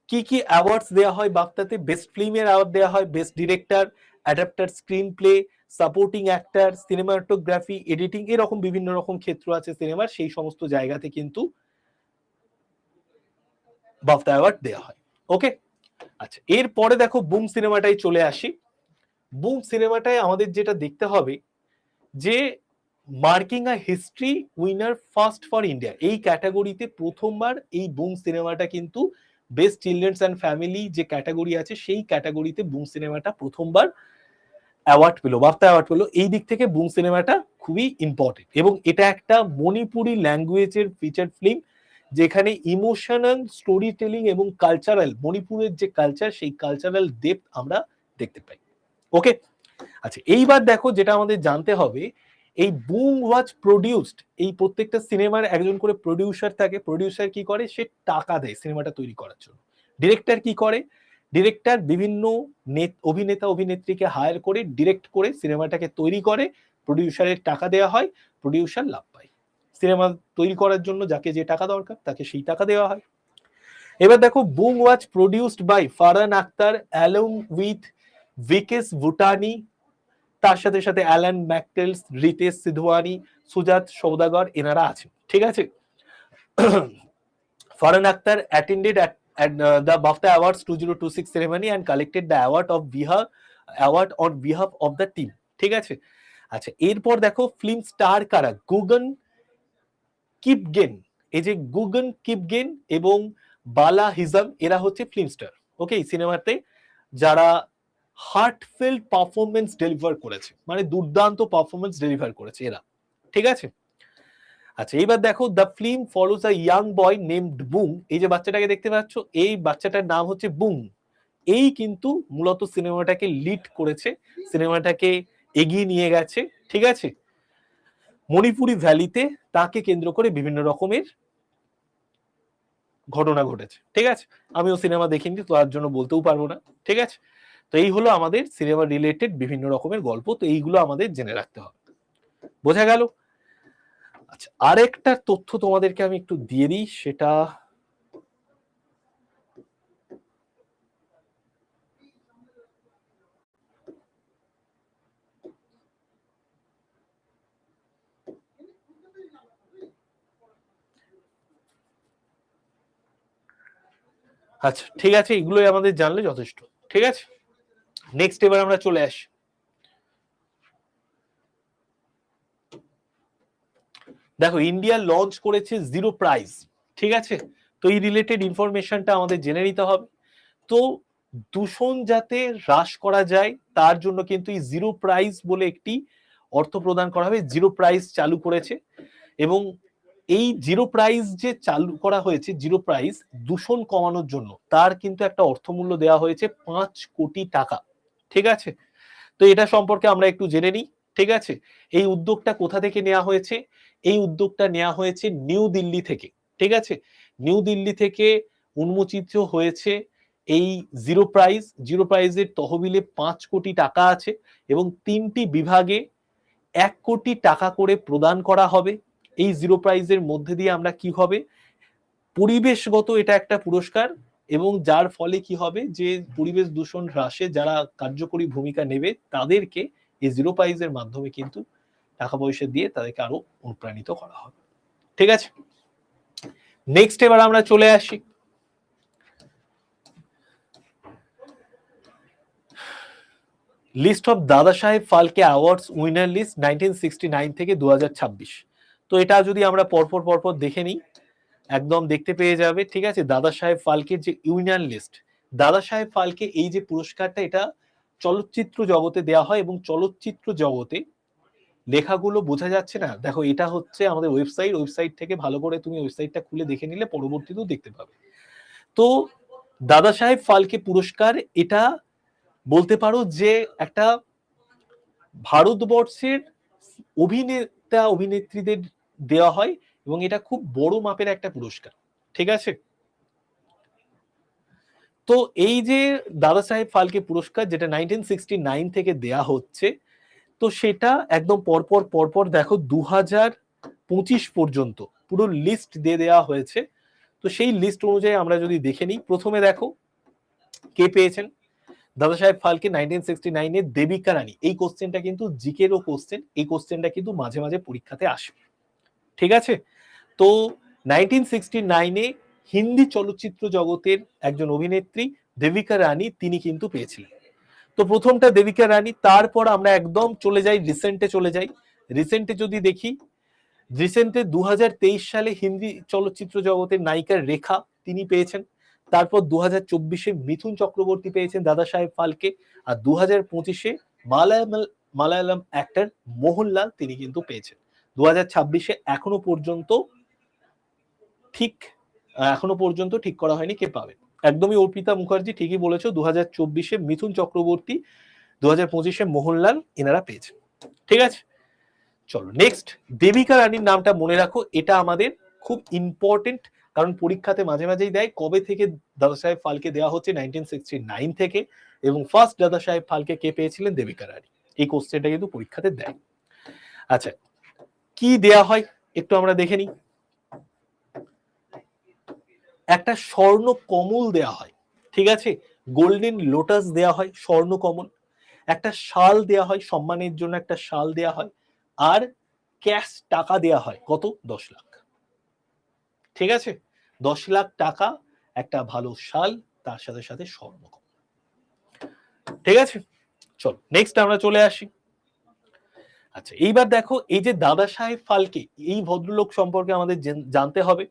Speaker 1: কি কি অ্যাওয়ার্ডস দেওয়া হয় বাফটাতে। বেস্ট ফিল্মের অ্যাওয়ার্ড দেওয়া হয়, best director, adapter screen play, supporting actor, cinematography, editing, এরকম বিভিন্ন রকম ক্ষেত্র আছে সিনেমার, সেই সমস্ত জায়গাতে কিন্তু বাফটা অ্যাওয়ার্ড দেওয়া হয়। ওকে, আচ্ছা এরপরে দেখো বুম সিনেমাটাই চলে আসি। বুম সিনেমাটায় আমাদের যেটা দেখতে হবে যে marking a history winner first for India, এই ক্যাটাগরিতে প্রথমবার এই বুম সিনেমাটা কিন্তু বেস্ট চিলড্রেন্স অ্যান্ড ফ্যামিলি যে ক্যাটাগরি আছে সেই ক্যাটাগরিতে বুম সিনেমাটা প্রথমবার অ্যাওয়ার্ড পেলো, বাফটা অ্যাওয়ার্ড পেলো। এই দিক থেকে বুম সিনেমাটা খুবই ইম্পর্টেন্ট, এবং এটা একটা মণিপুরি ল্যাঙ্গুয়েজের ফিচার ফিল্ম, যেখানে ইমোশনাল স্টোরি টেলিং এবং কালচারাল, মণিপুরের যে কালচার, সেই কালচারাল ডেপথ আমরা দেখতে পাই। ওকে, আচ্ছা এইবার দেখো যেটা আমাদের জানতে হবে, এই বুম ওয়াজ প্রডিউসড, এই প্রত্যেকটা সিনেমার একজন করে প্রডিউসার থাকে। প্রডিউসার কি করে, সে টাকা দেয় সিনেমাটা তৈরি করার জন্য। ডিরেক্টর কি করে, ডিরেক্টর বিভিন্ন অভিনেতা অভিনেত্রীকে হায়ার করে ডিরেক্ট করে সিনেমাটাকে তৈরি করে, প্রডিউসারের টাকা দেওয়া হয়, প্রডিউসার লাভ পায়। সিনেমা তৈরি করার জন্য যাকে যে টাকা দরকার তাকে সেই টাকা দেওয়া হয়। এবার দেখো, Boong was produced by Farhan Akhtar along with Vikesh Bhutani, তার সাথে সাথে অ্যালান ম্যাকটেলস, রিতেশ সিধওয়ানি, সুজাত সৌদাগর, এনারা আছেন। ঠিক আছে, Farhan Akhtar attended at the BAFTA Awards 2026 ceremony and collected the award on behalf of the team. ঠিক আছে, আচ্ছা এরপর দেখো ফিল্ম স্টার কারা, গুগন কিপগেন, এই যে গুগন কিপগেন এবং বালা হিজাম, এরা হচ্ছে ফিল্ম স্টার। ওকে, এই সিনেমাতে যারা হার্টফেল পারফরমেন্স ডেলিভার করেছে, মানে দুর্দান্ত পারফরমেন্স ডেলিভার করেছে এরা। ঠিক আছে, আচ্ছা এইবার দেখো, the film follows a young boy named broom, এই যে বাচ্চাটাকে দেখতে পাচ্ছ, এই বাচ্চাটার নাম হচ্ছে বুম। এই কিন্তু মূলত সিনেমাটাকে লিড করেছে, সিনেমাটাকে এগিয়ে নিয়ে গেছে। ঠিক আছে, মণিপুরি ভ্যালিতে তাকে কেন্দ্র করে বিভিন্ন রকমের ঘটনা ঘটেছে। ঠিক আছে, আমিও সিনেমা দেখিনি তো তার জন্য বলতেও পারবো না। ঠিক আছে, তো এই হলো আমাদের সিনেমা রিলেটেড বিভিন্ন রকমের গল্প, তো এইগুলো আমাদের জেনে রাখতে হবে। বোঝা গেল? আচ্ছা, আরেকটা তথ্য তোমাদেরকে আমি একটু দিয়ে দিই, সেটা আচ্ছা ঠিক আছে, এগুলোই আমাদের জানলে যথেষ্ট। ঠিক আছে, নেক্সট এবার আমরা চলে আসি। দেখো, ইন্ডিয়া লঞ্চ করেছে জিরো প্রাইস। ঠিক আছে, তো এই রিলেটেড ইনফরমেশনটা আমাদের জেনে নিতে হবে। তো দূষণ যাতে হ্রাস করা যায় তার জন্য কিন্তু এই জিরো প্রাইস বলে একটি অর্থ প্রদান করা হবে, জিরো প্রাইস চালু করেছে। এবং এই জিরো প্রাইস যে চালু করা হয়েছে, জিরো প্রাইস দূষণ কমানোর জন্য, তার কিন্তু একটা অর্থমূল্য দেওয়া হয়েছে 5 কোটি টাকা। ঠিক আছে, তো এটা সম্পর্কে আমরা একটু জেনে নিই। ঠিক আছে, এই উদ্যোগটা কোথা থেকে নেওয়া হয়েছে, এই উদ্যোগটা নেওয়া হয়েছে নিউ দিল্লি থেকে। ঠিক আছে, নিউ দিল্লি থেকে উন্মোচিত হয়েছে এই জিরো প্রাইজের তহবিলে 5 কোটি টাকা আছে, এবং 3টি বিভাগে 1 কোটি টাকা করে প্রদান করা হবে। এই জিরো প্রাইজের মধ্যে দিয়ে আমরা কি হবে, পরিবেশগত এটা একটা পুরস্কার, এবং যার ফলে কি হবে, যে পরিবেশ দূষণ হ্রাসে যারা কার্যকরী ভূমিকা নেবে তাদেরকে এই জিরো প্রাইজের মাধ্যমে কিন্তু টাকা পয়সা দিয়ে তাদেরকে আরো অনুপ্রাণিত করা হবে। ঠিক আছে, নেক্সট এবার আমরা চলে আসি। লিস্ট অফ দাদা Saheb Phalke awards winner list 1969 থেকে 2026। তো এটা যদি আমরা পরপর দেখে নিই, একদম দেখতে পেয়ে যাবে। ঠিক আছে, দাদা সাহেব ফালকের যে উইনার লিস্ট, দাদা সাহেব ফালকে এই যে পুরস্কারটা, এটা চলচ্চিত্র জগতে দেওয়া হয়, এবং চলচ্চিত্র জগতে লেখাগুলো বোঝা যাচ্ছে না, দেখো এটা হচ্ছে আমাদের ওয়েবসাইট থেকে ভালো করে তুমি ওয়েবসাইটটা খুলে দেখে নিলে পরবর্তীতেও দেখতে পাবে। তো দাদা সাহেব ফালকে পুরস্কার, এটা বলতে পারো যে একটা ভারতবর্ষের অভিনেতা অভিনেত্রীদের দেওয়া হয়, এবং এটা খুব বড় মাপের একটা পুরস্কার। ঠিক আছে, তো এই যে দাদা সাহেব ফালকে পুরস্কার, যেটা 1969 থেকে দেয়া হচ্ছে, তো সেটা একদম পরপর দেখো 2025 পর্যন্ত পুরো লিস্ট দিয়ে দেওয়া হয়েছে। তো সেই লিস্ট অনুযায়ী আমরা যদি দেখে নিই, প্রথমে দেখো কে পেয়েছেন দাদা সাহেব ফালকে 1969 এর, দেবিকা রানী। এই কোশ্চেনটা কিন্তু জিকেরও কোশ্চেন, এই কোশ্চেনটা কিন্তু মাঝে মাঝে পরীক্ষাতে আসে। ঠিক আছে, তো 1969 হিন্দি চলচ্চিত্র জগতের একজন অভিনেত্রী দেবিকা রানী, তিনি কিন্তু পেয়েছিলেন। তো প্রথমটা দেবিকা রানী, তারপর আমরা একদম চলে যাই রিসেন্টে যদি দেখি, রিসেন্টে 2023 সালে হিন্দি চলচ্চিত্র জগতের নায়িকা রেখা, তিনি পেয়েছেন। তারপর 2024-এ মিথুন চক্রবর্তী পেয়েছেন দাদা সাহেব ফালকে, আর 2025-এ মালায়ালাম অ্যাক্টর মোহনলাল তিনি কিন্তু পেয়েছেন। 2026-এ এখনো পর্যন্ত ঠিক করা হয়নি কে পাবে। একদমই অর্পিতা মুখার্জি ঠিকই বলেছো, 2024-এ মিথুন চক্রবর্তী, 2025-এ মোহনলাল, এনারা পেয়েছেন। ঠিক আছে, চলো নেক্সট। দেবিকা রানীর নামটা মনে রাখো, এটা আমাদের খুব ইম্পর্টেন্ট, কারণ পরীক্ষাতে মাঝে মাঝেই দেয় কবে থেকে দাদা সাহেব ফালকে দেওয়া হচ্ছে, 1969 থেকে, এবং ফার্স্ট দাদা সাহেব ফালকে কে পেয়েছিলেন, দেবিকা রানী। এই কোশ্চেনটা কিন্তু পরীক্ষাতে দেয়। আচ্ছা, কি দেয়া হয় একটু আমরা দেখে নিই। একটা স্বর্ণ কমল দেয়া হয়, ঠিক আছে, গোল্ডেন লোটাস দেয়া হয়, স্বর্ণ কমল। একটা শাল দেয়া হয়, সম্মানের জন্য একটা শাল দেয়া হয়, আর ক্যাশ টাকা দেয়া হয়, কত, 10 লাখ। ঠিক আছে, 10 লাখ টাকা, একটা ভালো শাল, তার সাথে সাথে স্বর্ণ কমল। ঠিক আছে, চলো নেক্সট আমরা চলে আসি। আচ্ছা, এইবার দেখো, এই যে দাদা সাহেব ফালকে, এই ভদ্রলোক সম্পর্কে আমাদের জানতে হবে।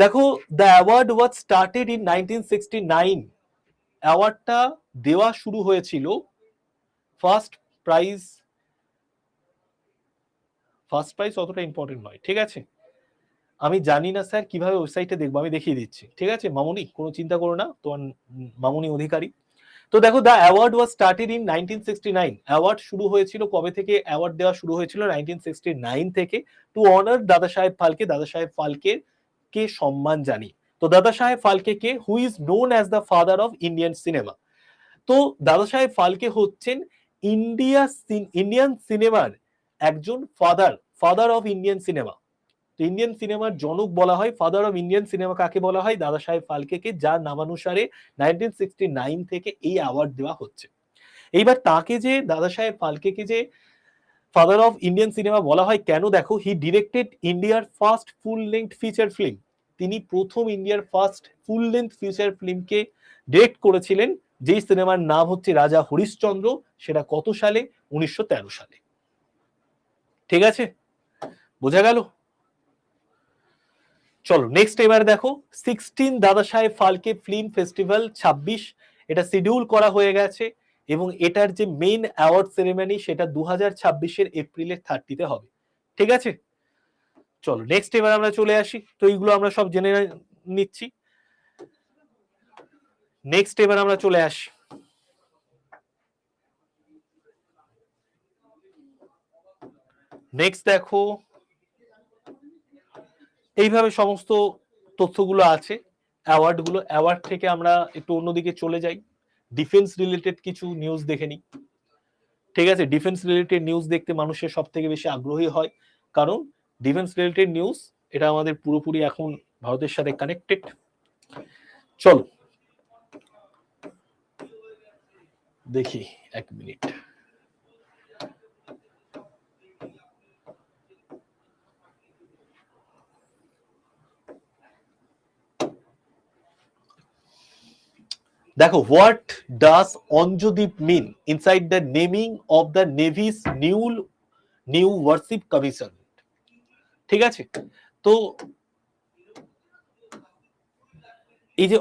Speaker 1: দেখো, the award was started in 1969। অ্যাওয়ার্ডটা দেওয়া শুরু হয়েছিল, ফার্স্ট প্রাইজ অতটা ইম্পর্টেন্ট নয়, ঠিক আছে, আমি জানি না স্যার কিভাবে ওয়েবসাইটে দেখবো, আমি দেখিয়ে দিচ্ছি, ঠিক আছে মামুনি, কোনো চিন্তা করো না, তোমার মামুনি অধিকারী। তো দেখো, the award was started in 1969। Award শুরু হয়েছিল কবে থেকে, অ্যাওয়ার্ড দেওয়া শুরু হয়েছিল 1969 থেকে, টু অনার দাদা সাহেব ফালকে, দাদা সাহেব ফালকে কে সম্মান জানি। তো দাদা সাহেব ফালকে কে, who is known as the father of Indian cinema. তো দাদা সাহেব ফালকে হচ্ছেন ইন্ডিয়ান সিনেমার একজন father of Indian cinema. Indian সিনেমার জনক বলা হয়, ফাদার অফ ইন্ডিয়ান সিনেমা কাকে বলা হয়, দাদা সাহেব ফালকেকে, যার নামানুসারে 1969 থেকে এই অ্যাওয়ার্ড দেওয়া হচ্ছে। এইবার তাকে যে, দাদা সাহেব ফালকেকে যে ফাদার অফ ইন্ডিয়ান সিনেমা বলা হয় কেন, দেখো, হি ডিরেক্টেড ইন্ডিয়ার first full length feature film. তিনি প্রথম ইন্ডিয়ার ফার্স্ট ফুল লেন্থ ফিচার ফিল্মকে ডিরেক্ট করেছিলেন, যেই সিনেমার নাম হচ্ছে রাজা হরিশ্চন্দ্র। সেটা কত সালে, 1913 সালে। ঠিক আছে, বোঝা গেল। চলো নেক্সট, এবার দেখো, 16 দাদা সাহেব ফালকে ফিল্ম ফেস্টিভ্যাল 26, এটা শিডিউল করা হয়ে গেছে, এবং এটার যে মেইন অ্যাওয়ার্ড সেরেমনি সেটা 2026-এর এপ্রিলের 30-তে হবে। ঠিক আছে, চলো নেক্সট এবার আমরা চলে আসি। তো এইগুলো আমরা সব জেনে নিচ্ছি। নেক্সট এবার আমরা চলে আসি, নেক্সট দেখো, এইভাবে সমস্ত তথ্যগুলো আছে অ্যাওয়ার্ডগুলো। অ্যাওয়ার্ড থেকে আমরা একটু অন্যদিকে চলে যাই, ডিফেন্স রিলেটেড কিছু নিউজ দেখে নিই। ঠিক আছে, ডিফেন্স রিলেটেড নিউজ দেখতে মানুষের সব থেকে বেশি আগ্রহী হয়, কারণ ডিফেন্স রিলেটেড নিউজ এটা আমাদের পুরোপুরি এখন ভারতের সাথে কানেক্টেড। চলো দেখি, এক মিনিট। দেখো, what does Anjadip mean inside the naming of the navy's new warship commission. ঠিক আছে, তো এই যে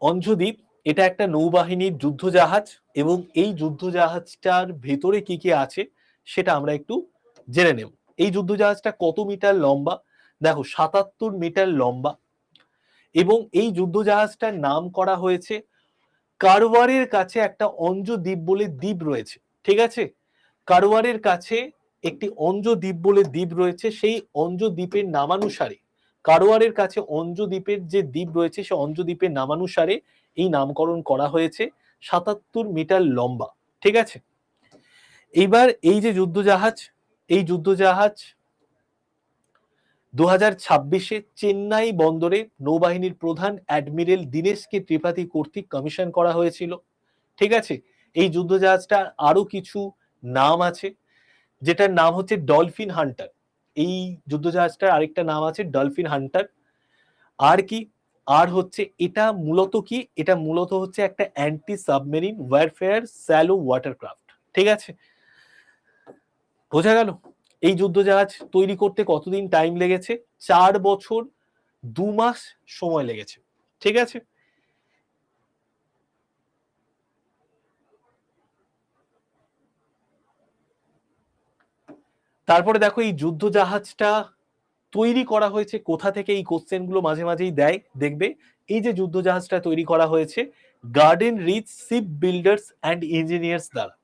Speaker 1: অঞ্জদ্বীপ এটা একটা নৌবাহিনীর যুদ্ধ জাহাজ, এবং এই যুদ্ধ জাহাজটার ভেতরে কি কি আছে সেটা আমরা একটু জেনে নেব। এই যুদ্ধ জাহাজটা কত মিটার লম্বা, দেখো 77 মিটার লম্বা, এবং এই যুদ্ধ জাহাজটার নাম করা হয়েছে কারওয়ারের কাছে একটা অঞ্জদ্বীপ বলে দ্বীপ রয়েছে। ঠিক আছে, কারওয়ারের কাছে একটি অঞ্জদ্বীপ বলে দ্বীপ রয়েছে, সেই অঞ্জদ্বীপের নামানুসারে, কারওয়ারের কাছে অঞ্জদ্বীপের যে দ্বীপ রয়েছে সেই অঞ্জদ্বীপের নামানুসারে এই নামকরণ করা হয়েছে, 77 মিটার লম্বা। ঠিক আছে, এইবার এই যে যুদ্ধজাহাজ, এই যুদ্ধজাহাজ 2026-এ চেন্নাই বন্দরে নৌবাহিনীর প্রধান অ্যাডমিরাল দীনেশ কে ত্রিপাঠী কর্তৃক কমিশন করা হয়েছিল। ঠিক আছে, এই যুদ্ধজাহাজটার আরো কিছু নাম আছে, যেটার নাম হচ্ছে ডলফিন হান্টার। এই যুদ্ধজাহাজটার আরেকটা নাম আছে ডলফিন হান্টার। আর কি, আর হচ্ছে এটা মূলত কি, এটা মূলত হচ্ছে একটা অ্যান্টি সাবমেরিন ওয়ারফেয়ার স্যালো ওয়াটারক্রাফট। ঠিক আছে, বোঝা গেল। এই যুদ্ধজাহাজ তৈরি করতে কতদিন টাইম লেগেছে, 4 বছর 2 মাস সময় লেগেছে। ঠিক আছে, তারপরে দেখো এই যুদ্ধ জাহাজটা তৈরি করা হয়েছে কোথা থেকে, এই কোশ্চেন গুলো মাঝে মাঝেই দেয়, দেখবে এই যে যুদ্ধ জাহাজটা তৈরি করা হয়েছে Garden Reach Shipbuilders and Engineers দ্বারা।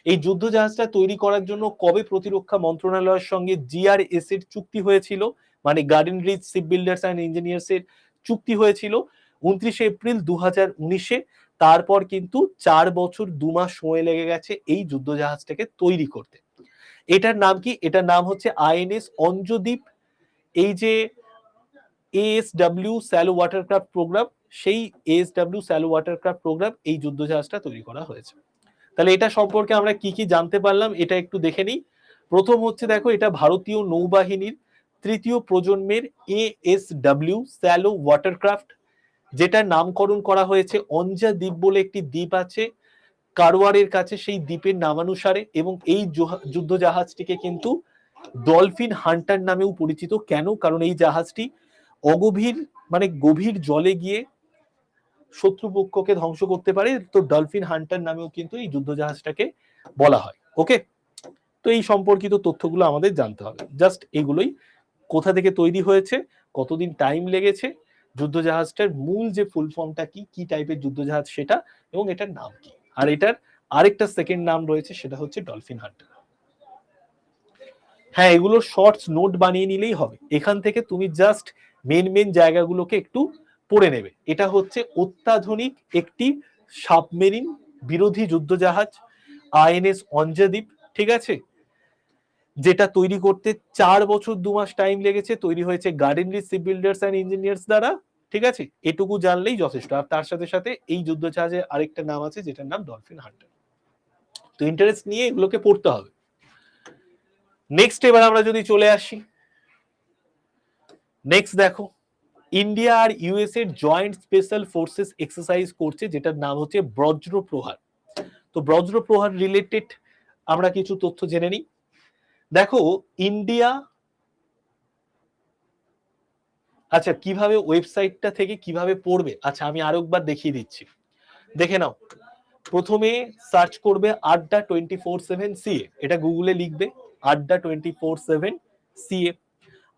Speaker 1: এই যুদ্ধ জাহাজটা তৈরি করার জন্য কবে প্রতিরক্ষা মন্ত্রণালয়ের সঙ্গে জিআরএস এর চুক্তি হয়েছিল, মানে Garden Reach Shipbuilders and Engineers এর চুক্তি হয়েছিল 29 এপ্রিল 2019-এ। তারপর কিন্তু 4 বছর 2 মাস সময় লেগে গেছে এই যুদ্ধ জাহাজটাকে তৈরি করতে। এটার নাম কি? এটার নাম হচ্ছে আইএনএস অঞ্জদ্বীপ। এই যে এএসডব্লিউ স্যালো ওয়াটারক্রাফট প্রোগ্রাম, সেই এএসডব্লিউ স্যালো ওয়াটারক্রাফট প্রোগ্রাম এই যুদ্ধ জাহাজটা তৈরি করা হয়েছে। তাহলে এটা সম্পর্কে আমরা কি কি জানতে পারলাম এটা একটু দেখে নিই। প্রথম হচ্ছে দেখো এটা ভারতীয় নৌবাহিনীর তৃতীয় প্রজন্মের এএসডব্লিউ স্যালো ওয়াটারক্রাফট, যেটা নামকরণ করা হয়েছে অঞ্জা দ্বীপ বলে একটি দ্বীপ আছে কারওয়ারের কাছে, সেই দ্বীপের নামানুসারে। এবং এই যুদ্ধ জাহাজটিকে কিন্তু ডলফিন হান্টার নামেও পরিচিত। কেন? কারণ এই জাহাজটি অগভীর মানে গভীর জলে গিয়ে শত্রুপক্ষকে ধ্বংস করতে পারে, তো ডলফিন হান্টার নামেও কিন্তু এই যুদ্ধ জাহাজটাকে বলা হয়। ওকে, তো এই সম্পর্কিত তথ্যগুলো আমাদের জানতে হবে। জাস্ট এগুলোই, কোথা থেকে তৈরি হয়েছে, কতদিন টাইম লেগেছে, যুদ্ধ জাহাজটার মূল যে ফুল ফর্মটা কি, কি টাইপের যুদ্ধ জাহাজ সেটা, এবং এটার নাম কি। আর এটার আরেকটা সেকেন্ড নাম রয়েছে, সেটা হচ্ছে ডলফিন হান্টার। হ্যাঁ, এগুলো শর্টস নোট বানিয়ে নিলেই হবে। এখান থেকে তুমি জাস্ট মেন জায়গাগুলোকে একটু পড়ে নেবে। এটা হচ্ছে অত্যাধুনিক একটি সাবমেরিন বিরোধী যুদ্ধ জাহাজ আইএনএস অঞ্জদ্বীপ, ঠিক আছে, যেটা তৈরি করতে 4 বছর 2 মাস টাইম লেগেছে। তৈরি হয়েছে Garden Reach Shipbuilders and Engineers দ্বারা, ঠিক আছে। এটুকু জানলেই যথেষ্ট। আর তার সাথে সাথে এই যুদ্ধ জাহাজের আরেকটা নাম আছে যেটার নাম ডলফিন হান্টার। তো ইন্টারেস্ট নিয়ে এগুলোকে পড়তে হবে। নেক্সট এবার আমরা যদি চলে আসি, নেক্সট দেখো ইন্ডিয়া আর ইউএস এর জয়েন্ট স্পেশাল ফোর্সেস এক্সারসাইজ করছে, যেটার নাম হচ্ছে বজ্র প্রহার। তো বজ্র প্রহার রিলেটেড আমরা কিছু তথ্য জেনে নিই। দেখো ইন্ডিয়া, আচ্ছা কিভাবে ওয়েবসাইটটা থেকে কিভাবে পড়বে, আচ্ছা আমি আরেকবার দেখিয়ে দিচ্ছি, দেখে নাও। প্রথমে সার্চ করবে আড্ডা 24/7 সিএ, এটা গুগলে লিখবে আড্ডা 24/7 সিএ।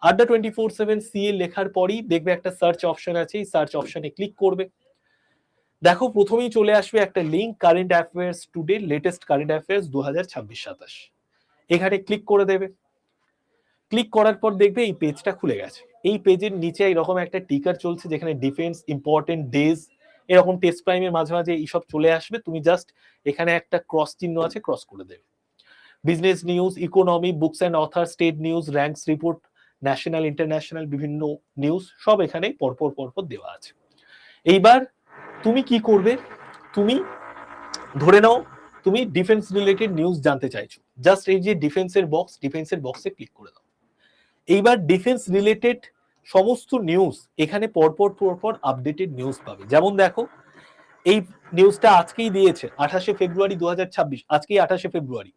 Speaker 1: আড্ডা 24/7 সিএ লেখার পরই দেখবে একটা সার্চ অপশন আছে, এই সার্চ অপশনে ক্লিক করবে। দেখো প্রথমেই চলে আসবে একটা link, current affairs today latest current affairs 2026-27। এখানে ক্লিক করে দেবে। ক্লিক করার পর দেখবে এই পেজটা খুলে গেছে। এই পেজের নিচে এরকম একটা টিকার চলছে, যেখানে ডিফেন্স ইম্পর্টেন্ট ডেজ এরকম টেস্ট প্রাইমের মাঝে মাঝে এইসব চলে আসবে। তুমি জাস্ট এখানে একটা ক্রস চিহ্ন আছে, ক্রস করে দেবে। Business news, economy, books and other, state news, ranks report, national international বিভিন্ন নিউজ সব এখানে পরপর পরপর দেওয়া আছে। এইবার তুমি কি করবে, তুমি ধরে নাও তুমি ডিফেন্স রিলেটেড নিউজ জানতে চাইছো, জাস্ট এই যে ডিফেন্সের বক্স, ডিফেন্সের বক্সে ক্লিক করে দাও। এইবার ডিফেন্স রিলেটেড সমস্ত নিউজ এখানে পরপর পরপর আপডেটেড নিউজ পাবে। যেমন দেখো এই নিউজটা আজকেই দিয়েছে 28 ফেব্রুয়ারি 2026, আজকেই 28 ফেব্রুয়ারি,